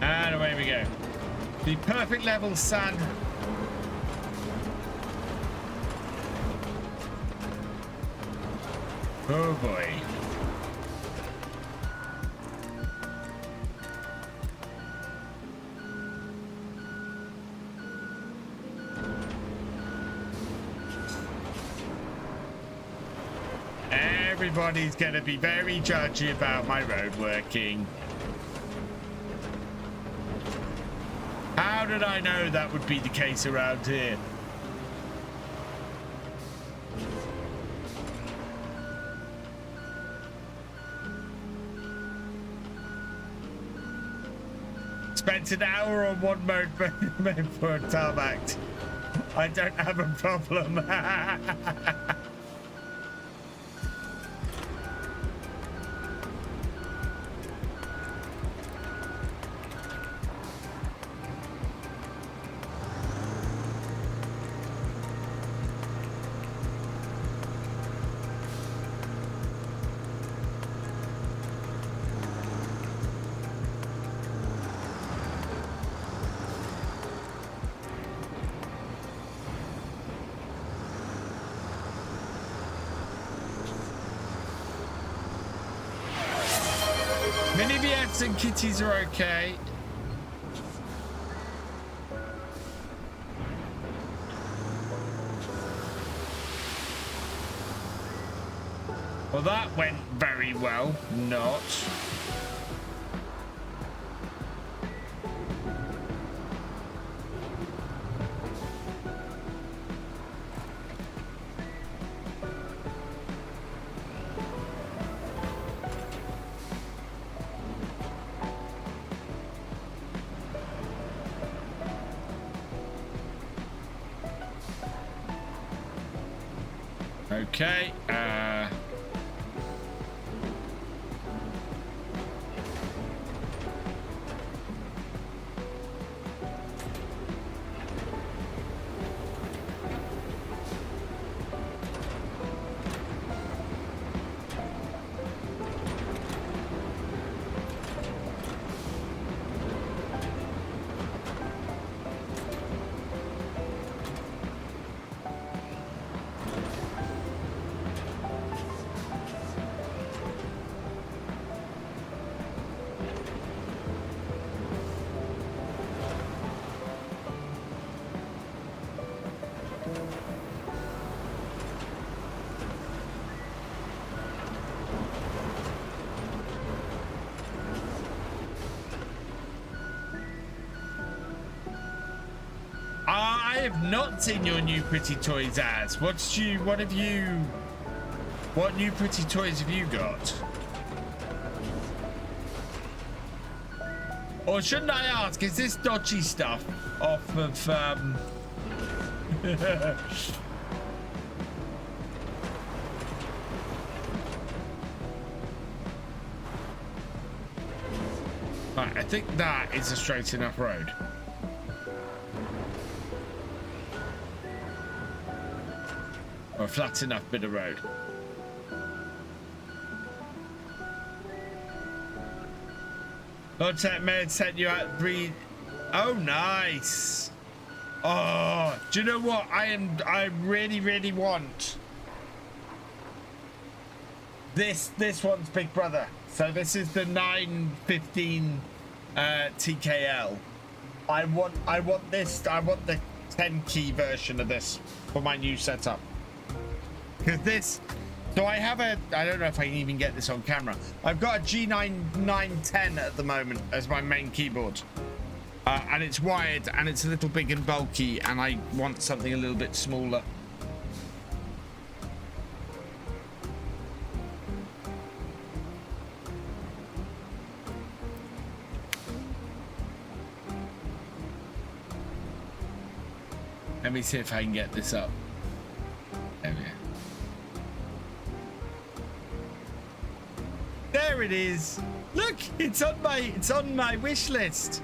And away we go. The perfect level, son. Oh boy. Everybody's going to be very judgy about my road working. How did I know that would be the case around here? Spent an hour on one mode for a tarmac. I don't have a problem. Mini VX and kitties are okay. Well, that went very well. Not. Okay, I have not seen your new pretty toys as. What new pretty toys have you got? Or shouldn't I ask, is this dodgy stuff off of Right, I think that is a straight enough road. Or a flat enough bit of road. Lord Mayor sent you out breed. Oh, nice. Oh, do you know what? I really want this one's big brother. So this is the 915 TKL. I want this. I want the 10 key version of this for my new setup. Because this, so I have a, I don't know if I can even get this on camera. I've got a G9 910 at the moment as my main keyboard. And it's wired and it's a little big and bulky and I want something a little bit smaller. Let me see if I can get this up. There we go. There it is. Look, it's on my wish list.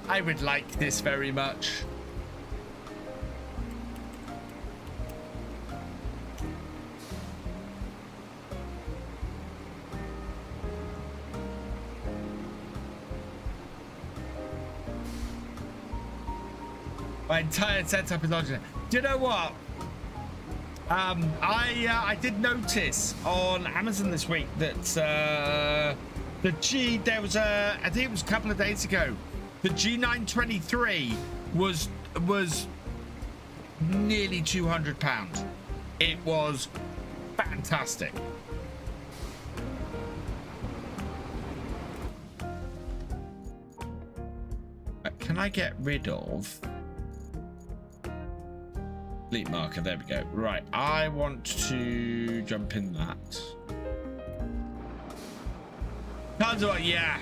I would like this very much. My entire setup is logical. Do you know what? I did notice on Amazon this week that I think it was a couple of days ago, the G923 was nearly £200. It was fantastic. Can I get rid of Fleet marker? There we go. Right, I want to jump in that. Tazoslo, yeah.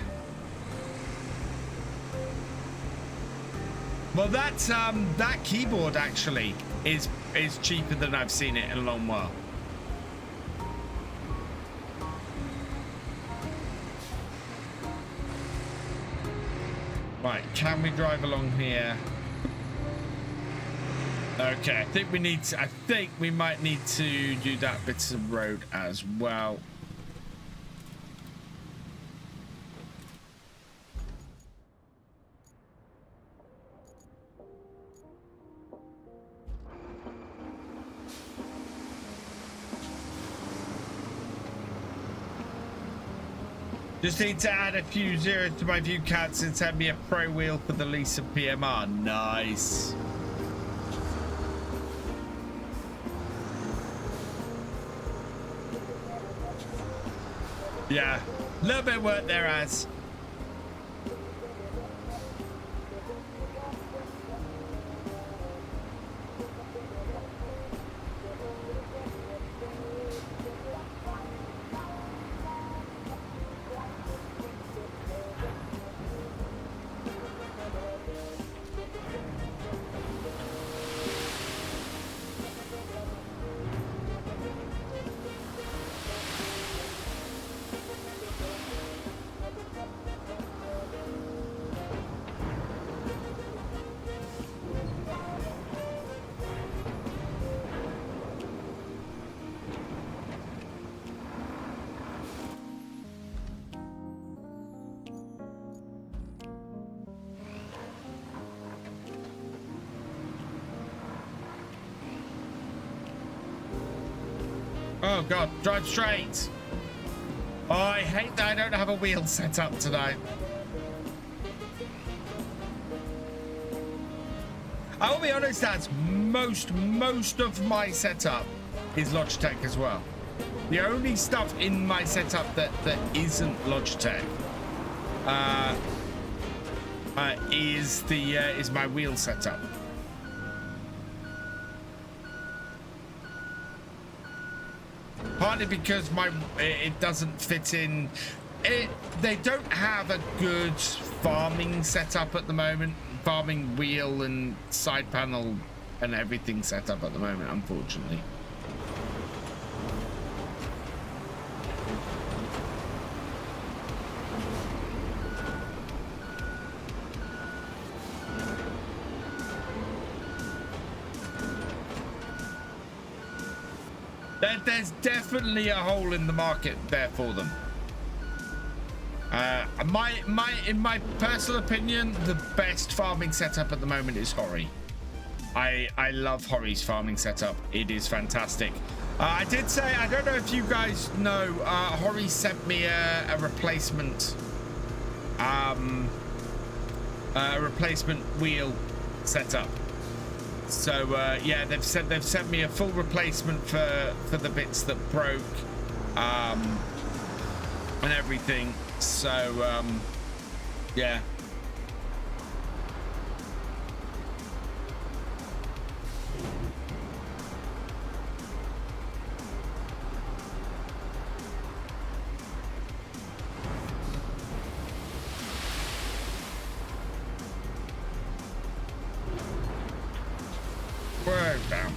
Well, that keyboard actually is cheaper than I've seen it in a long while. Right, can we drive along here? Okay, I think we might need to do that bit of road as well. Just need to add a few zeros to my view counts and send me a pro wheel for the lease of PMR. Nice. Yeah, a little bit of work there, Az. Oh god, drive straight. Oh, I hate that I don't have a wheel set up tonight. I will be honest, that's most of my setup is Logitech as well. The only stuff in my setup that isn't Logitech is my wheel setup. Partly because it doesn't fit in. They don't have a good farming setup at the moment. Farming wheel and side panel and everything set up at the moment, unfortunately. There's definitely a hole in the market there for them. In my personal opinion, the best farming setup at the moment is Hori. I love Hori's farming setup. It is fantastic. I did say, I don't know if you guys know, Hori sent me a replacement wheel setup. So yeah, they've sent me a full replacement for the bits that broke and everything. So yeah. Down.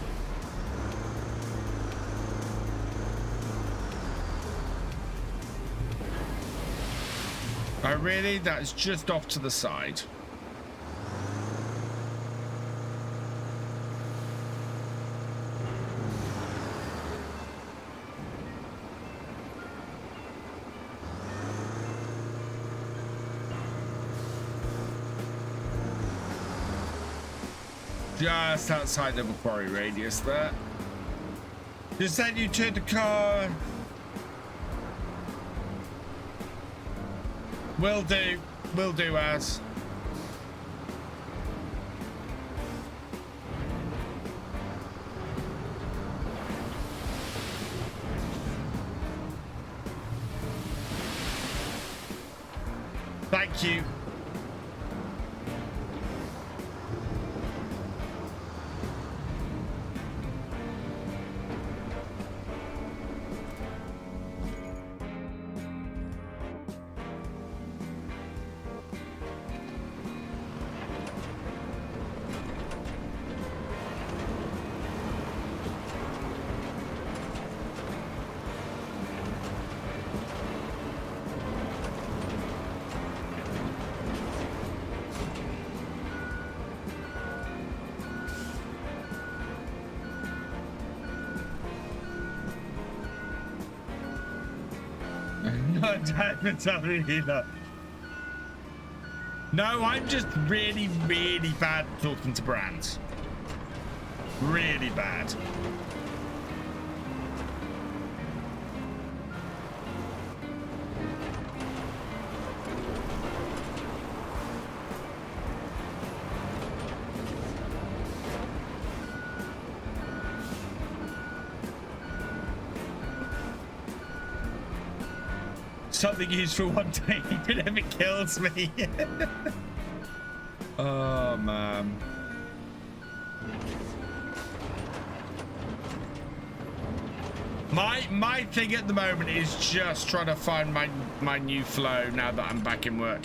Oh really? That's just off to the side. Just outside of a quarry radius there. Just send you to the car. Will do, Az. Thank you. long time for something either. No, I'm just really, really bad at talking to brands. Really bad. Something useful one day, even if it kills me. Oh man. My thing at the moment is just trying to find my new flow now that I'm back in work.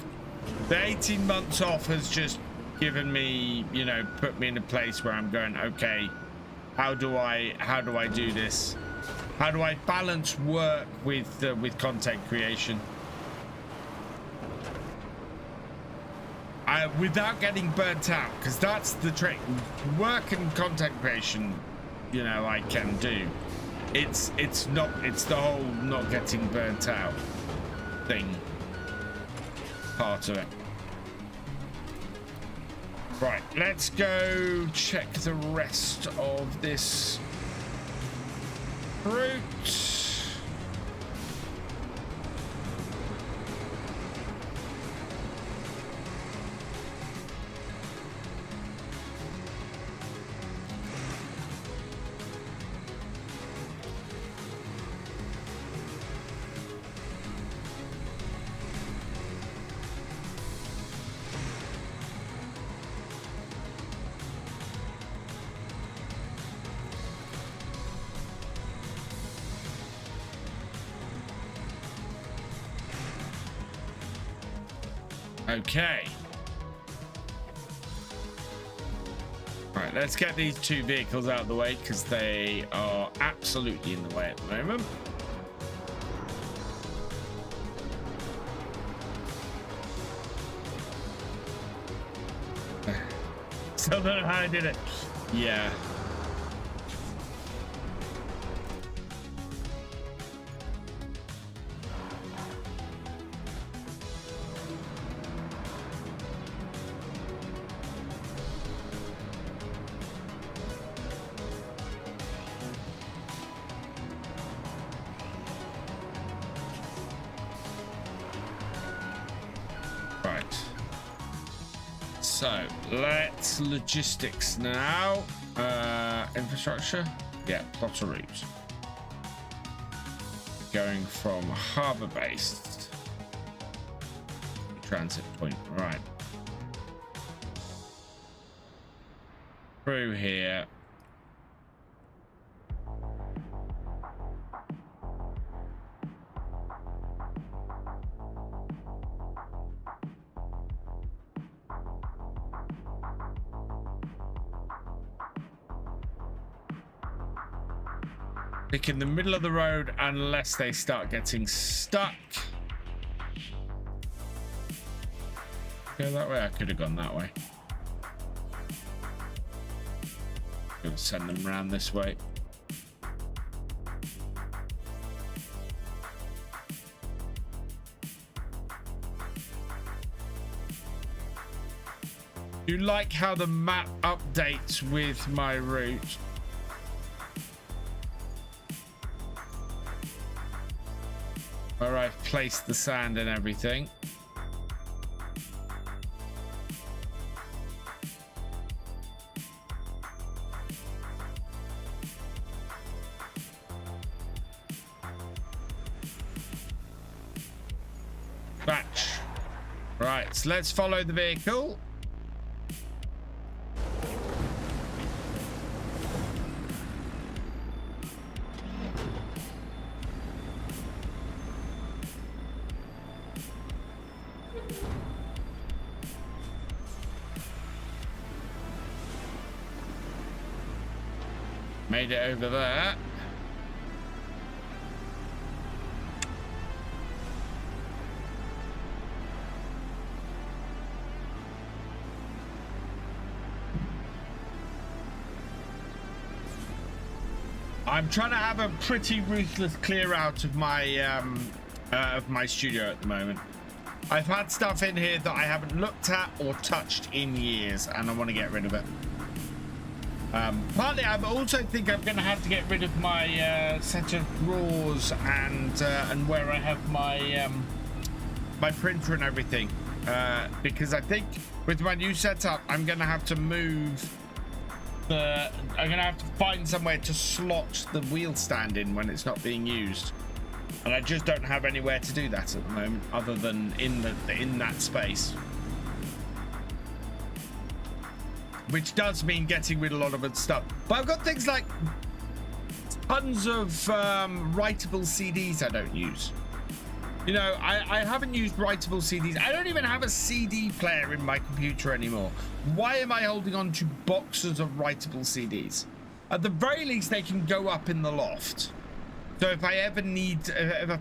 The 18 months off has just given me, you know, put me in a place where I'm going, okay, how do I do this? How do I balance work with content creation? Without getting burnt out, because that's the trick. Work and content creation, you know, I can do. It's the whole not getting burnt out thing part of it. Right, let's go check the rest of this route. Okay. All right, let's get these two vehicles out of the way because they are absolutely in the way at the moment. Still don't know how I did it. Yeah. So let's logistics now. Infrastructure. Yeah, plotter route. Going from harbor based transit point. Right. Through here. Pick in the middle of the road unless they start getting stuck. Go that way. I could have gone that way. Gonna send them around this way. Do you like how the map updates with my route? Where I've placed the sand and everything. Batch. Right, so let's follow the vehicle. Made it over there. I'm trying to have a pretty ruthless clear out of my of my studio at the moment. I've had stuff in here that I haven't looked at or touched in years, and I want to get rid of it. Partly, I also think I'm going to have to get rid of my set of drawers and where I have my my printer and everything, because I think with my new setup, I'm going to have to move the. I'm going to have to find somewhere to slot the wheel stand in when it's not being used, and I just don't have anywhere to do that at the moment, other than in that space. Which does mean getting rid of a lot of good stuff. But I've got things like tons of writable CDs I don't use. You know, I haven't used writable CDs. I don't even have a CD player in my computer anymore. Why am I holding on to boxes of writable CDs? At the very least, they can go up in the loft. So if I ever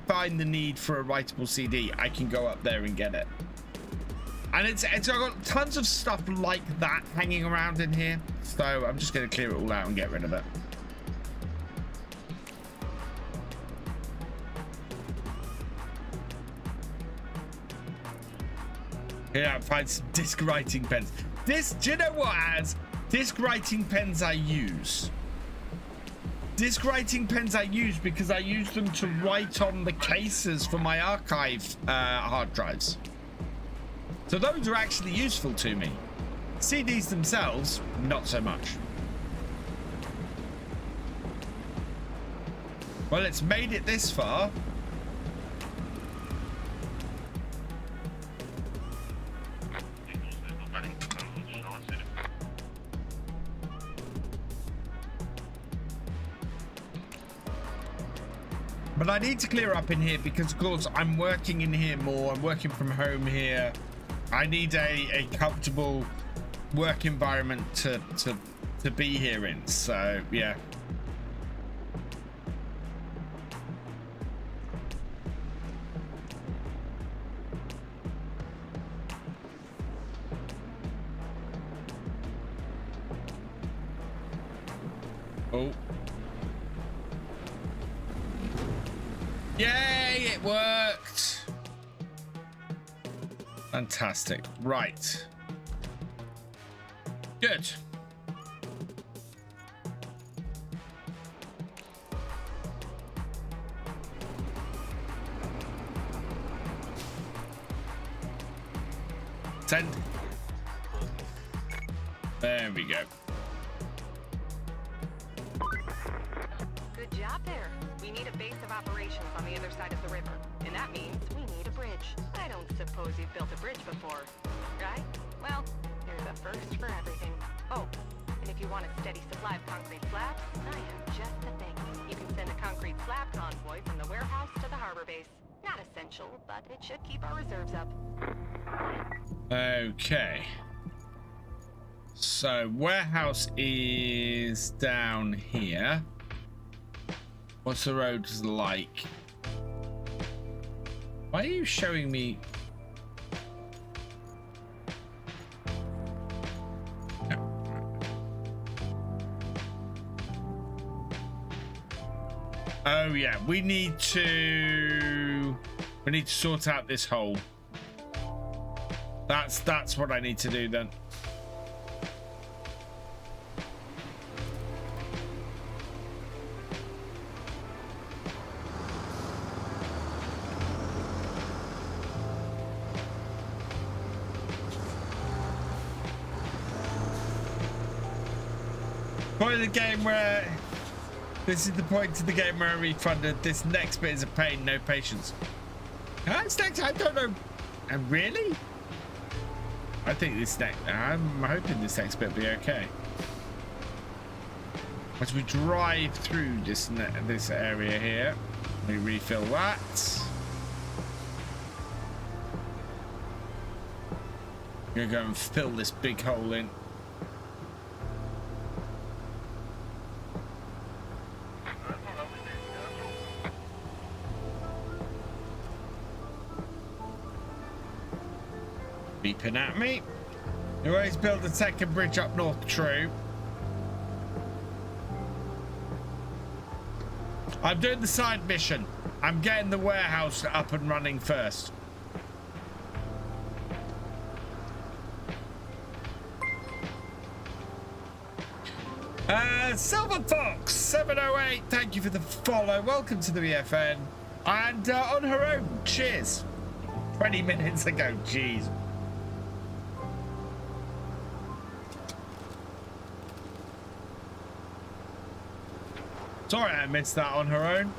find the need for a writable CD, I can go up there and get it. And I've got tons of stuff like that hanging around in here. So I'm just going to clear it all out and get rid of it. Yeah, find some disc writing pens. Do you know what, Az? Disc writing pens I use. Disc writing pens I use because I use them to write on the cases for my archive hard drives. So those are actually useful to me. CDs themselves, not so much. Well, it's made it this far. But I need to clear up in here because, of course, I'm working in here more. I'm working from home here. I need a comfortable work environment to be here in. So, yeah. Oh. Yay, it worked. Fantastic. Right. Good. Send. There we go. Good job there. We need a base of operations on the other side of the river, and that means we need a bridge. I don't suppose you've built a bridge before, right? Well, there's a first for everything. Oh, and if you want a steady supply of concrete slabs, I have just the thing. You can send a concrete slab convoy from the warehouse to the harbor base. Not essential, but it should keep our reserves up. Okay. So, warehouse is down here. What's the roads like? Why are you showing me? Oh yeah, we need to sort out this hole. That's what I need to do then. Point of the game where this is the point of the game where I refunded. This next bit is a pain, no patience. It's next, I don't know. And really? I think this next, I'm hoping this next bit will be okay. As we drive through this area here, we refill that. I'm gonna go and fill this big hole in. Beeping at me. You always build a second bridge up north, true. I'm doing the side mission. I'm getting the warehouse up and running first. Silver Fox 708, thank you for the follow. Welcome to the BFN. And on her own, cheers. 20 minutes ago, jeez. Sorry I missed that on her own.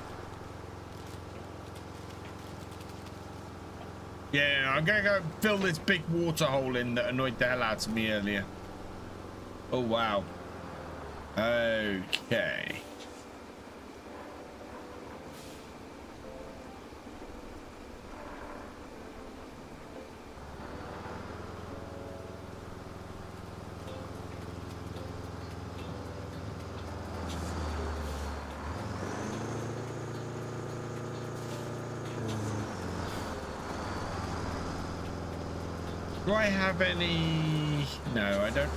Yeah, I'm gonna go fill this big water hole in that annoyed the hell out of me earlier. Oh, wow. Okay. Do I have any? No, I don't.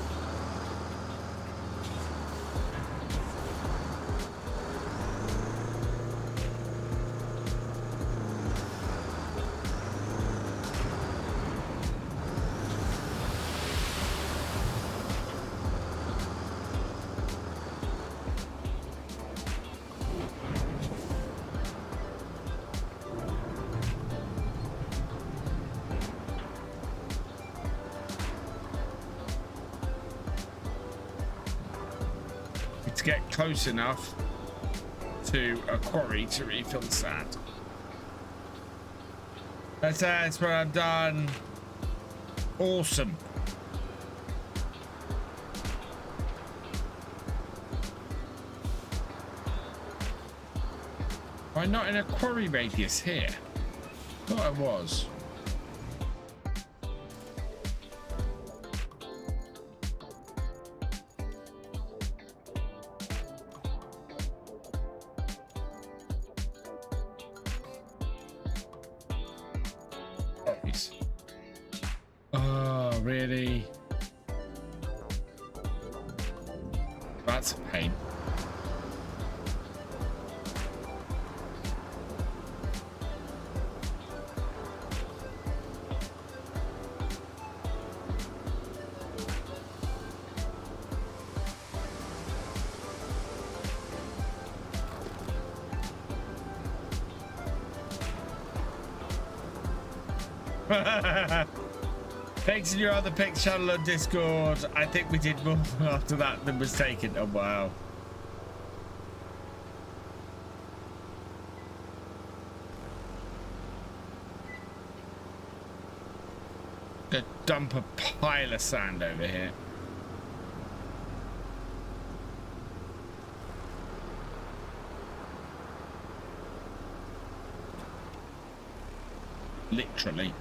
To get close enough to a quarry to refill the sand. That's what I've done. Awesome. Why not in a quarry radius here? Thought I was. Oh, really? That's a pain. Thanks to your other pics channel on Discord. I think we did more after that than was taken. Oh wow. Gonna dump a pile of sand over here. Literally.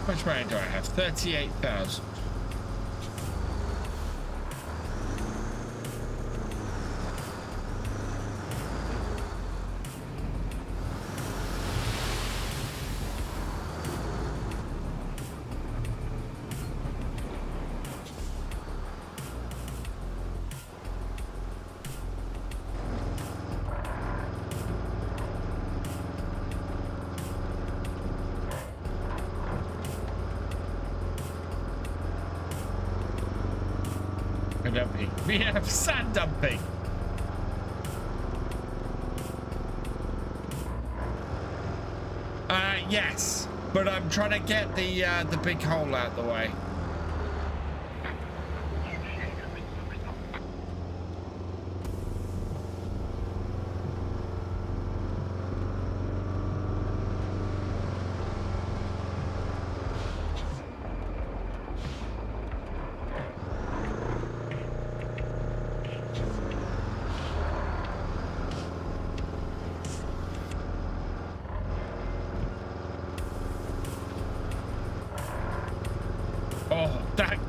How much money do I have? 38,000. We have sand dumping. Yes, but I'm trying to get the big hole out the way.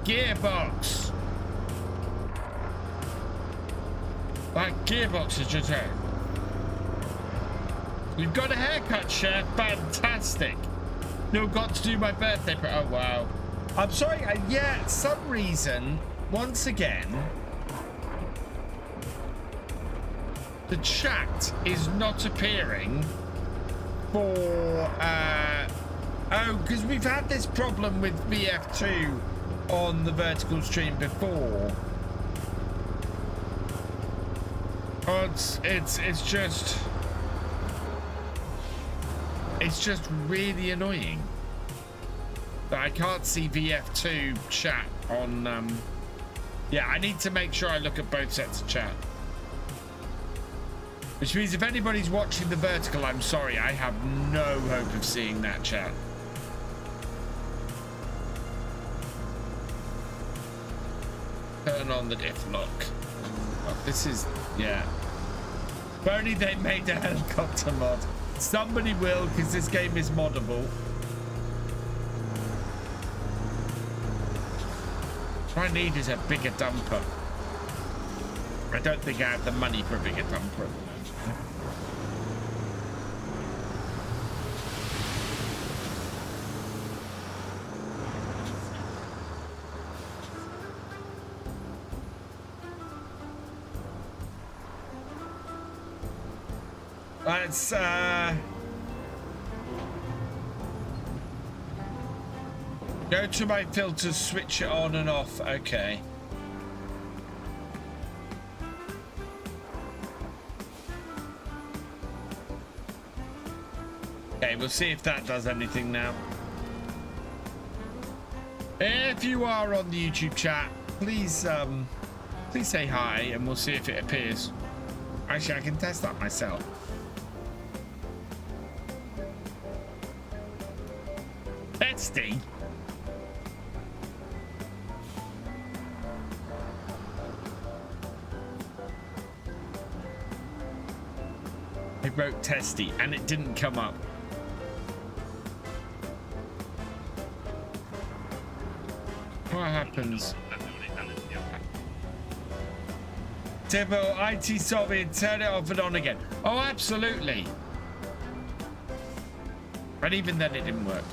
Gearbox. That gearbox is just out. You've got a haircut, chef. Fantastic. No, got to do my birthday. Oh, wow. I'm sorry. Yeah, some reason, once again, the chat is not appearing for... oh, because we've had this problem with VF2 on the vertical stream before. Oh, it's just really annoying that I can't see VF2 chat on. Yeah, I need to make sure I look at both sets of chat. Which means if anybody's watching the vertical, I'm sorry, I have no hope of seeing that chat. Turn on the diff lock. Oh, this is, yeah. If only they made a helicopter mod. Somebody will, because this game is moddable. What I need is a bigger dumper. I don't think I have the money for a bigger dumper. Let's go to my filters, switch it on and off. Okay. Okay, we'll see if that does anything now. If you are on the YouTube chat, please say hi and we'll see if it appears. Actually, I can test that myself. Testy. I wrote testy and it didn't come up. What happens? Typical IT Soviet, turn it off and on again. Oh, absolutely. And even then it didn't work.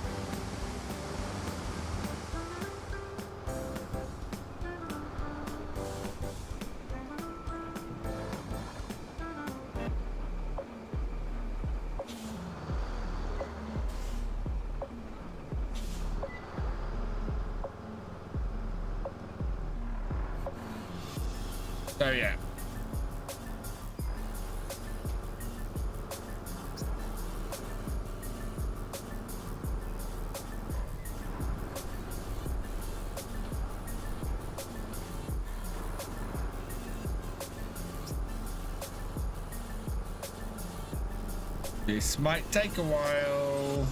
So yeah. This might take a while.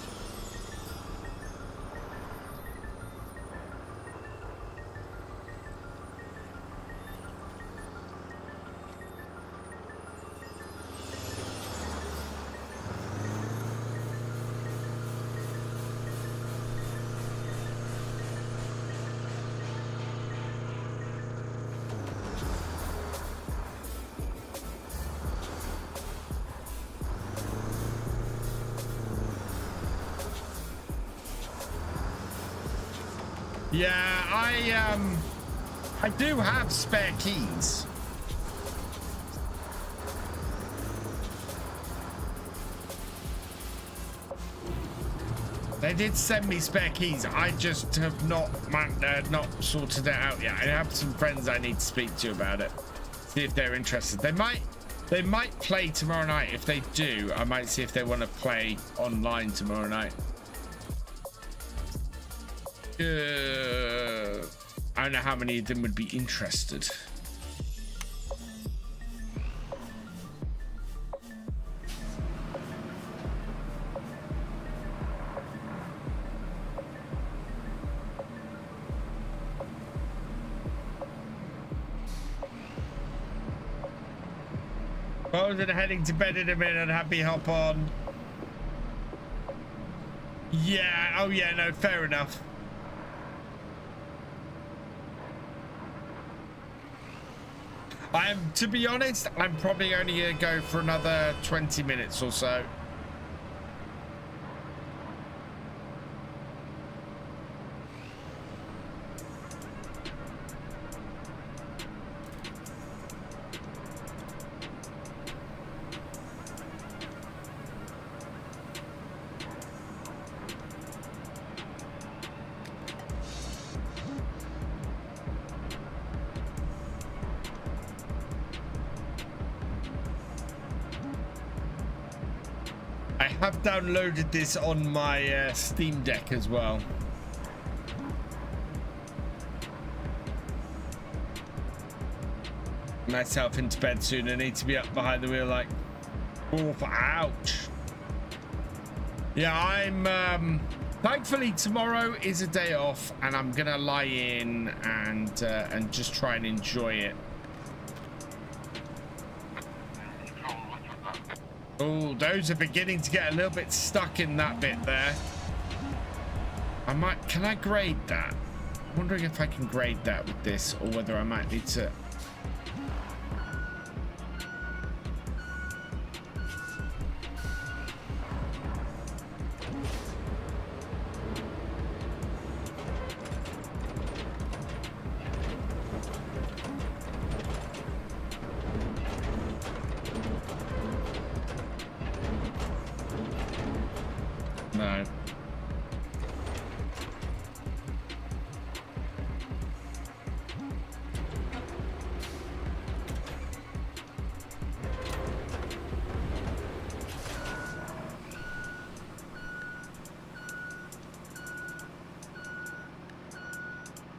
Yeah, I do have spare keys. They did send me spare keys. I just have not sorted it out yet. I have some friends I need to speak to about it. See if they're interested. They might play tomorrow night. If they do, I might see if they want to play online tomorrow night. I don't know how many of them would be interested. I was heading to bed in a minute. Happy hop on. Yeah. Oh yeah. No. Fair enough. To be honest, I'm probably only gonna go for another 20 minutes or so. I have downloaded this on my Steam Deck as well. Myself into bed soon. I need to be up behind the wheel like, oh, ouch. Yeah, I'm thankfully tomorrow is a day off and I'm gonna lie in and just try and enjoy it. Oh, those are beginning to get a little bit stuck in that bit there. Can I grade that? I'm wondering if I can grade that with this or whether I might need to. No.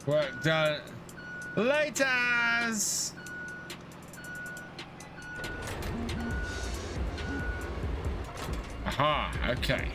Work done. Laters. Aha, okay.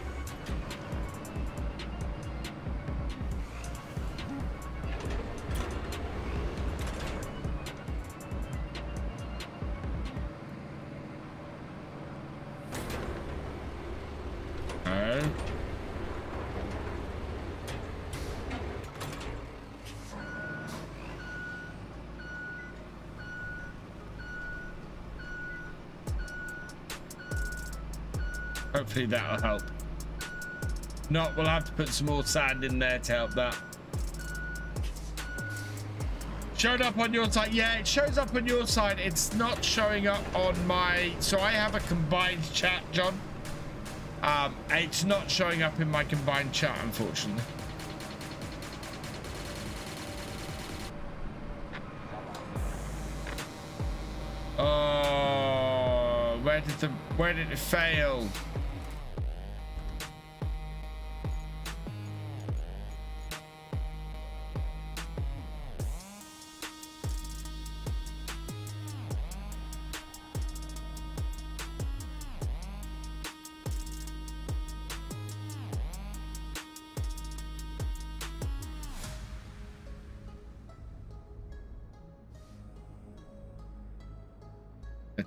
Hopefully that'll help. Not, we'll have to put some more sand in there to help that. Showed up on your side. Yeah, it shows up on your side. It's not showing up on my. So I have a combined chat, John. It's not showing up in my combined chat, unfortunately. Oh, where did it fail?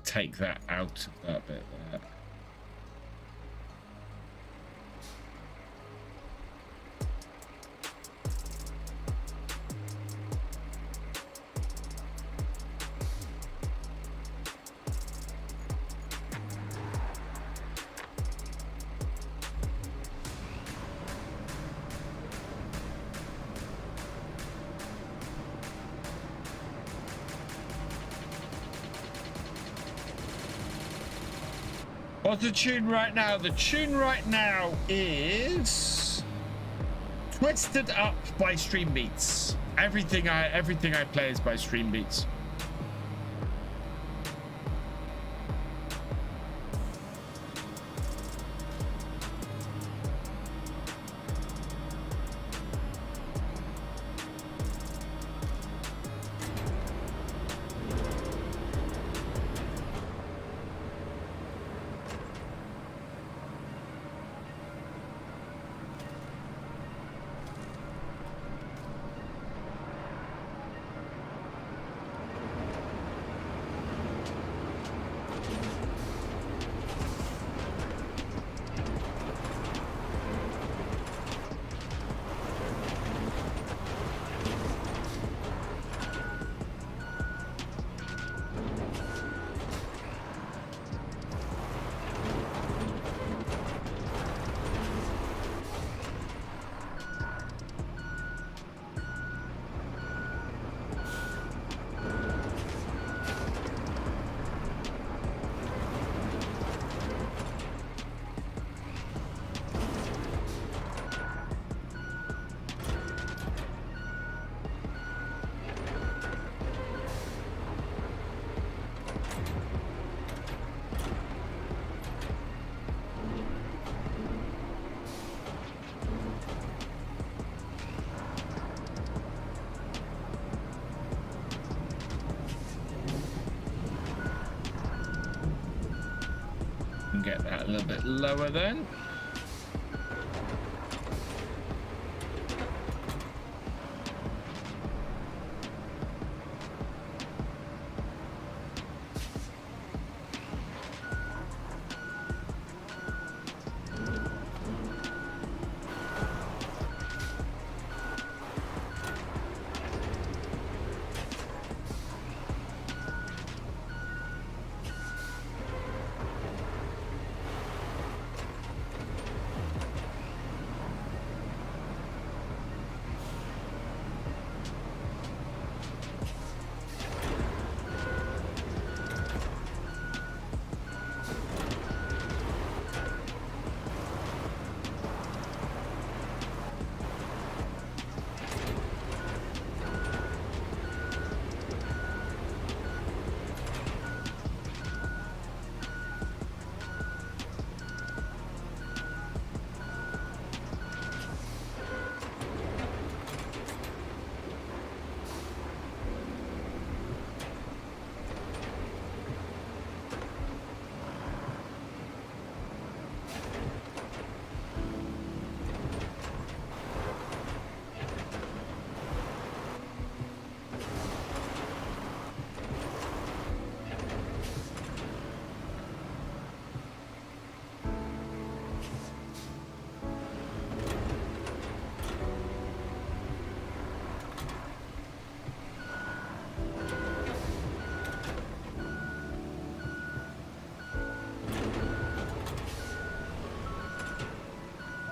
Take that out of that bit there. What's the tune right now? The tune right now is Twisted Up by Stream Beats. Everything I play is by Stream Beats. get that a little bit lower then.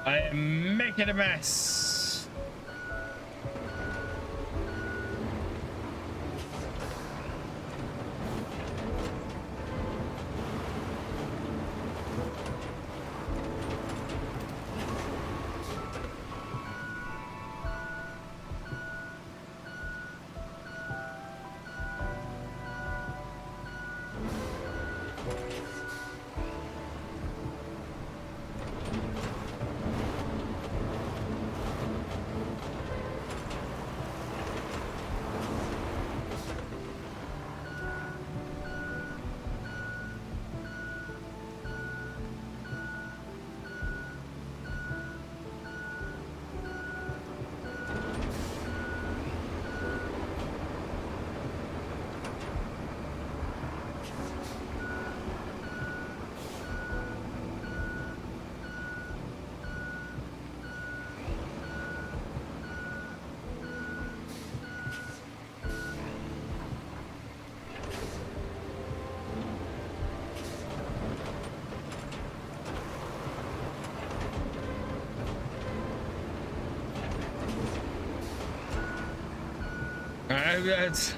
I am making a mess. That's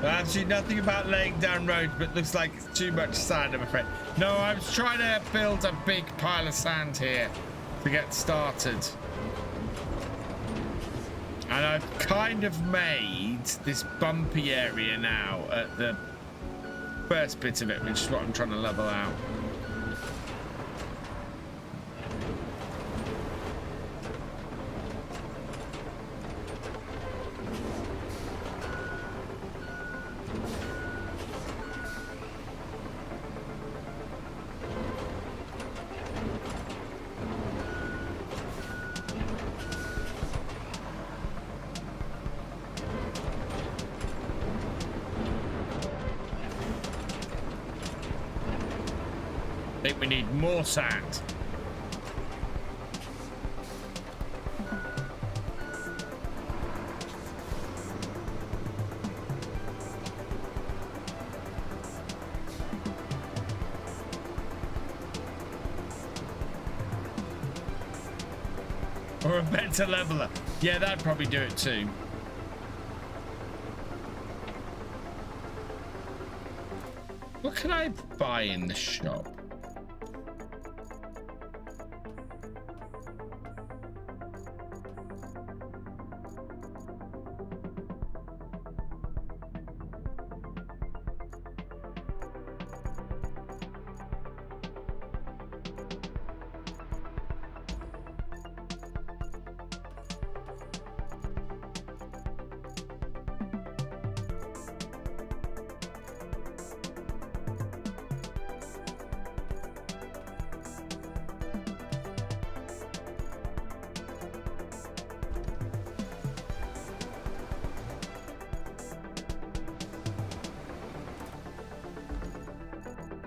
absolutely nothing about laying down roads, but looks like it's too much sand, I'm afraid. No, I was trying to build a big pile of sand here to get started. And I've kind of made this bumpy area now at the first bit of it, which is what I'm trying to level out. I think we need more sand. Or a better leveler. Yeah, that'd probably do it too. What can I buy in the shop?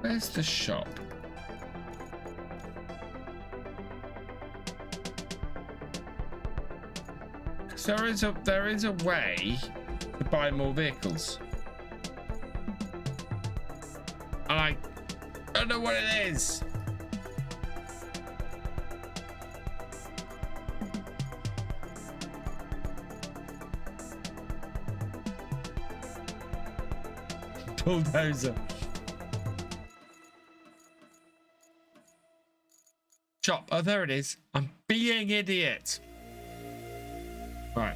Where's the shop? So there is a way to buy more vehicles. And I don't know what it is. Bulldozer. Shop. Oh, there it is. I'm being idiot. Right.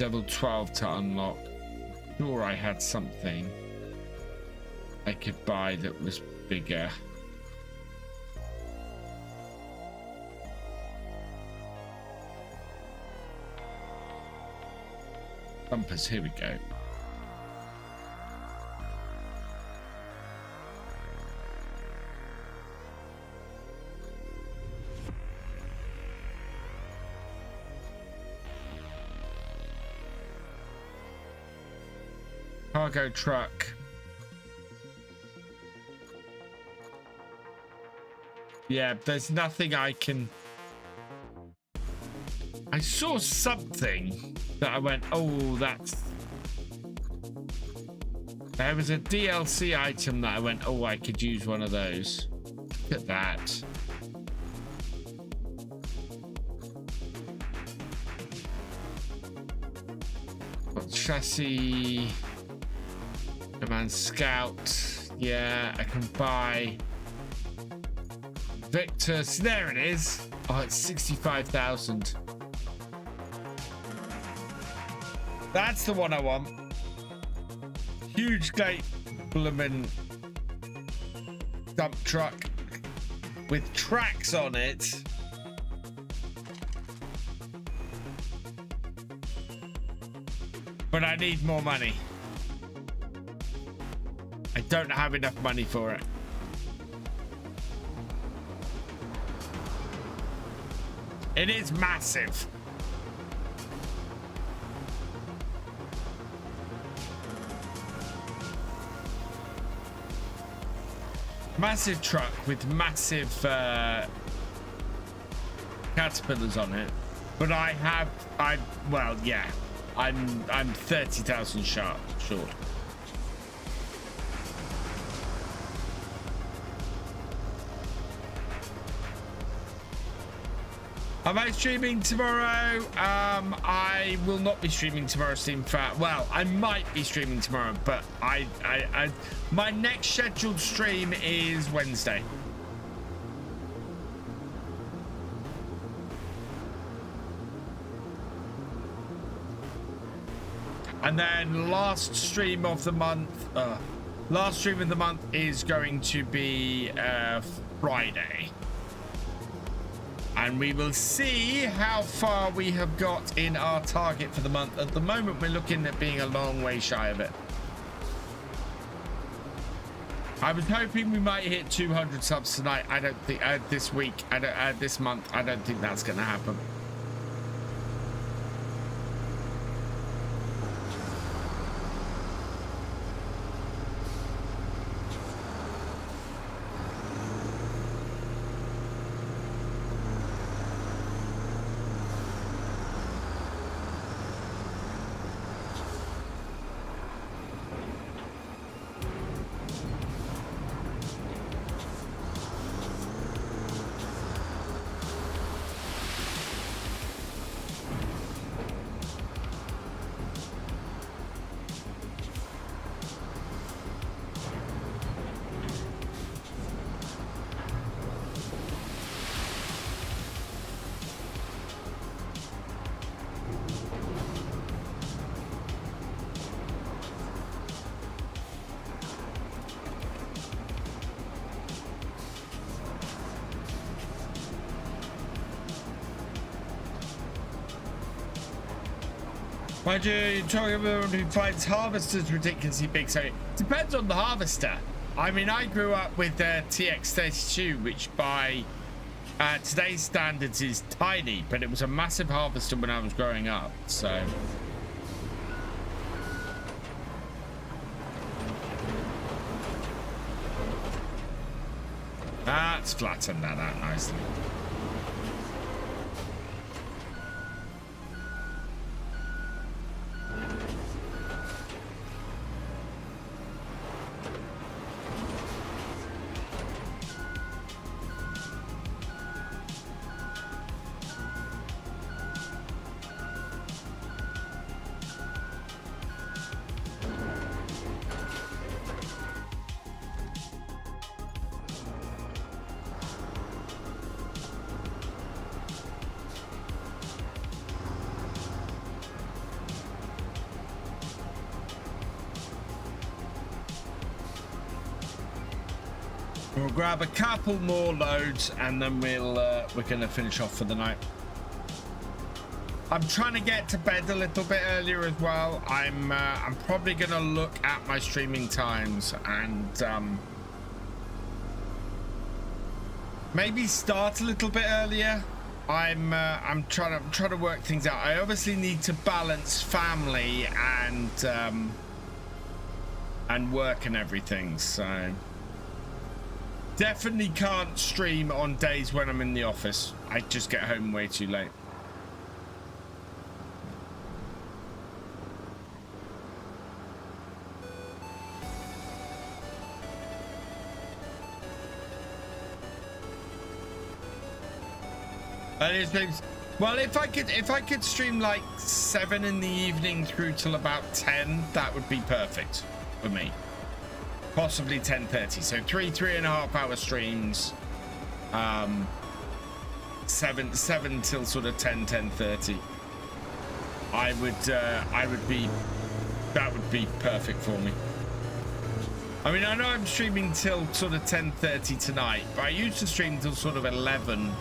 Level 12 to unlock. Sure, I had something I could buy that was bigger. Bumpers, here we go. Cargo truck. Yeah, there's nothing I can... I saw something that I went, oh, that's... There was a DLC item that I went, oh, I could use one of those. Look at that. Got chassis... Command Scout. Yeah, I can buy Victor. So there it is. Oh, it's 65,000. That's the one I want. Huge gate bloomin' dump truck with tracks on it. But I need more money. I don't have enough money for it. It is massive. Massive truck with massive caterpillars on it. But well, yeah. I'm 30,000 short. Am I streaming tomorrow? I will not be streaming tomorrow, Steam Fat. Well, I might be streaming tomorrow, but my next scheduled stream is Wednesday. And then last stream of the month is going to be Friday. And we will see how far we have got in our target for the month. At the moment, we're looking at being a long way shy of it. I was hoping we might hit 200 subs tonight. I don't think this week, this month, I don't think that's going to happen. Mind you, you're talking about who finds harvesters ridiculously big, so it depends on the harvester. I mean, I grew up with the TX32, which by today's standards is tiny, but it was a massive harvester when I was growing up, so. Let's flatten that out nicely. We'll grab a couple more loads and then we're gonna finish off for the night. I'm trying to get to bed a little bit earlier as well. I'm probably gonna look at my streaming times and maybe start a little bit earlier. I'm trying to work things out. I obviously need to balance family and work and everything, so definitely can't stream on days when I'm in the office. I just get home way too late. Well, if I could stream like 7 in the evening through till about 10, that would be perfect for me. Possibly 10:30. So 3.5 hour streams. 7 till sort of 10:30. That would be perfect for me. I mean, I know I'm streaming till sort of 10:30 tonight, but I used to stream till sort of 11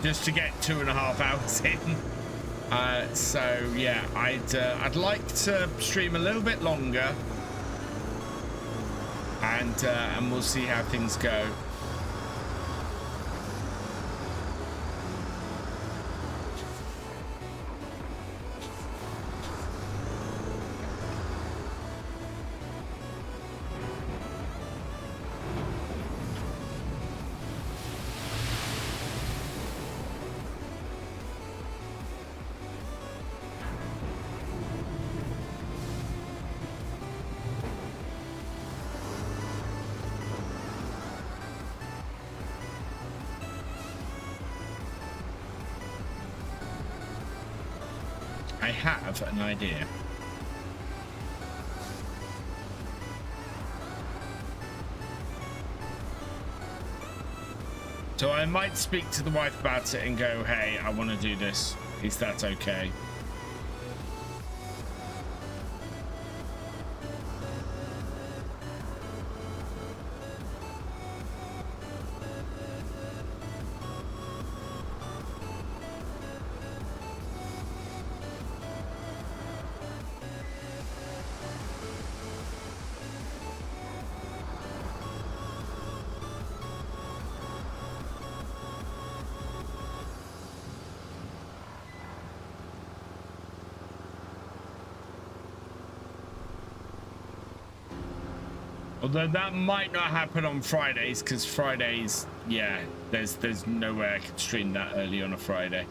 just to get 2.5 hours in. So yeah, I'd like to stream a little bit longer, and we'll see how things go. I have an idea. So I might speak to the wife about it and go, hey, I want to do this. Is that okay? Although that might not happen on Fridays, because Fridays, yeah, there's no way I could stream that early on a Friday.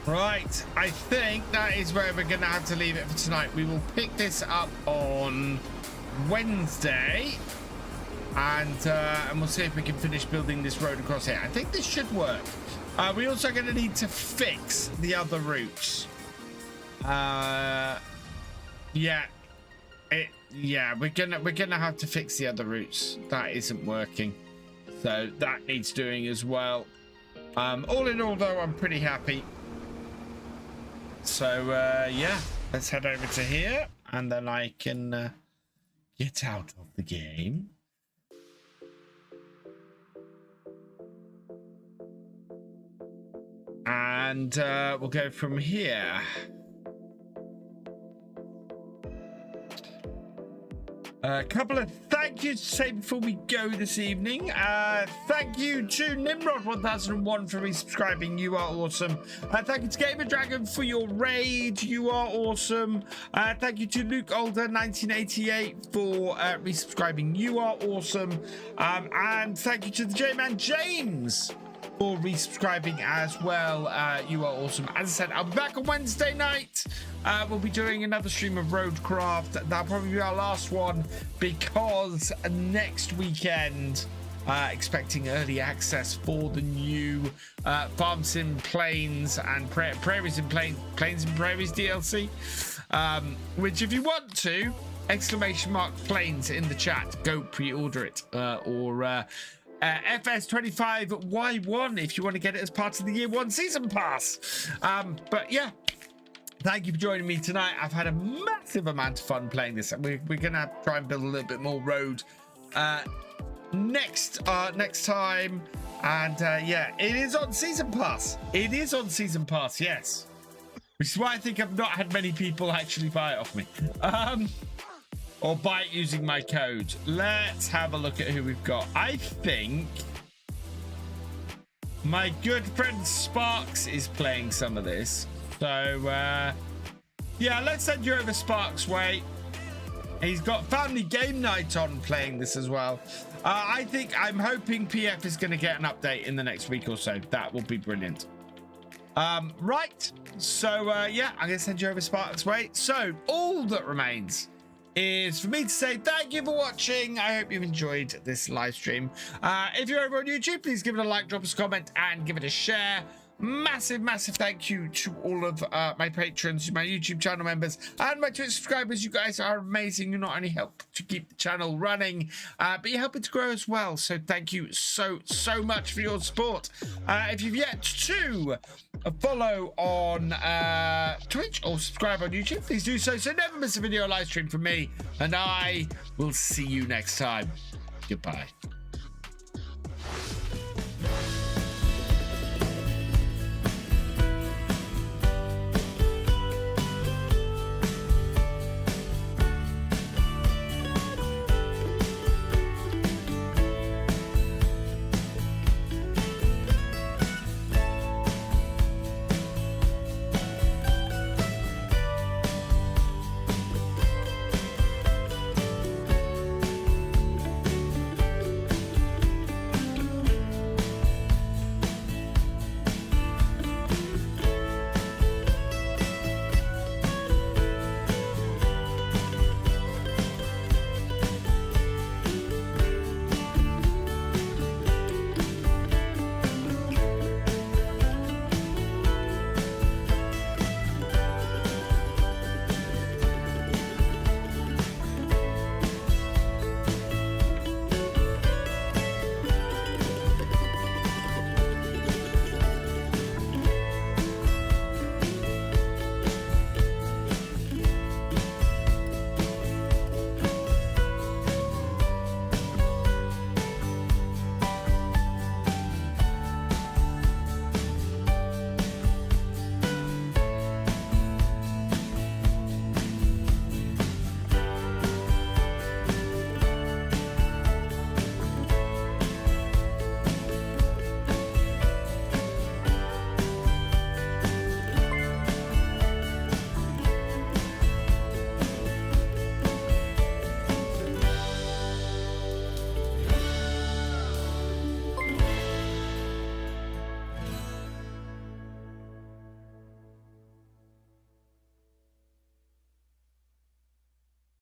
Right, I think that is where we're going to have to leave it for tonight. We will pick this up on Wednesday, and we'll see if we can finish building this road across here. I think this should work. We're also going to need to fix the other routes. Yeah, we're gonna have to fix the other routes. That isn't working, so that needs doing as well. All in all, though, I'm pretty happy. So yeah, let's head over to here, and then I can get out of the game. And we'll go from here. A couple of thank yous to say before we go this evening. Thank you to Nimrod1001 for resubscribing. You are awesome. Thank you to Gamer Dragon for your raid. You are awesome. Thank you to Luke Older 1988 for resubscribing. You are awesome. And thank you to the J-Man James for resubscribing as well. You are awesome. As I said, I'll be back on Wednesday night. We'll be doing another stream of Roadcraft. That'll probably be our last one, because next weekend, expecting early access for the new Farm Sim Plains and Prairies and Plains and Prairies DLC, which, if you want to, !plains in the chat, go pre-order it, or FS25Y1 if you want to get it as part of the Year 1 Season Pass. But yeah, thank you for joining me tonight. I've had a massive amount of fun playing this. We're gonna try and build a little bit more road next time. And yeah, it is on Season Pass. It is on Season Pass, yes. Which is why I think I've not had many people actually buy it off me. Or buy it using my code. Let's have a look at who we've got. I think my good friend Sparks is playing some of this. So, yeah, let's send you over Sparks' way. He's got Family Game Night on playing this as well. I'm hoping PF is going to get an update in the next week or so. That will be brilliant. Right. So, yeah, I'm going to send you over Sparks' way. So, all that remains is for me to say thank you for watching. I hope you've enjoyed this live stream. If you're over on YouTube, please give it a like, drop us a comment, and give it a share. Massive thank you to all of my patrons, my YouTube channel members, and my Twitch subscribers. You guys are amazing. You not only help to keep the channel running, but you help it to grow as well. So thank you so much for your support. If you've yet to follow on Twitch or subscribe on YouTube, please do so never miss a video live stream from me, and I will see you next time. Goodbye.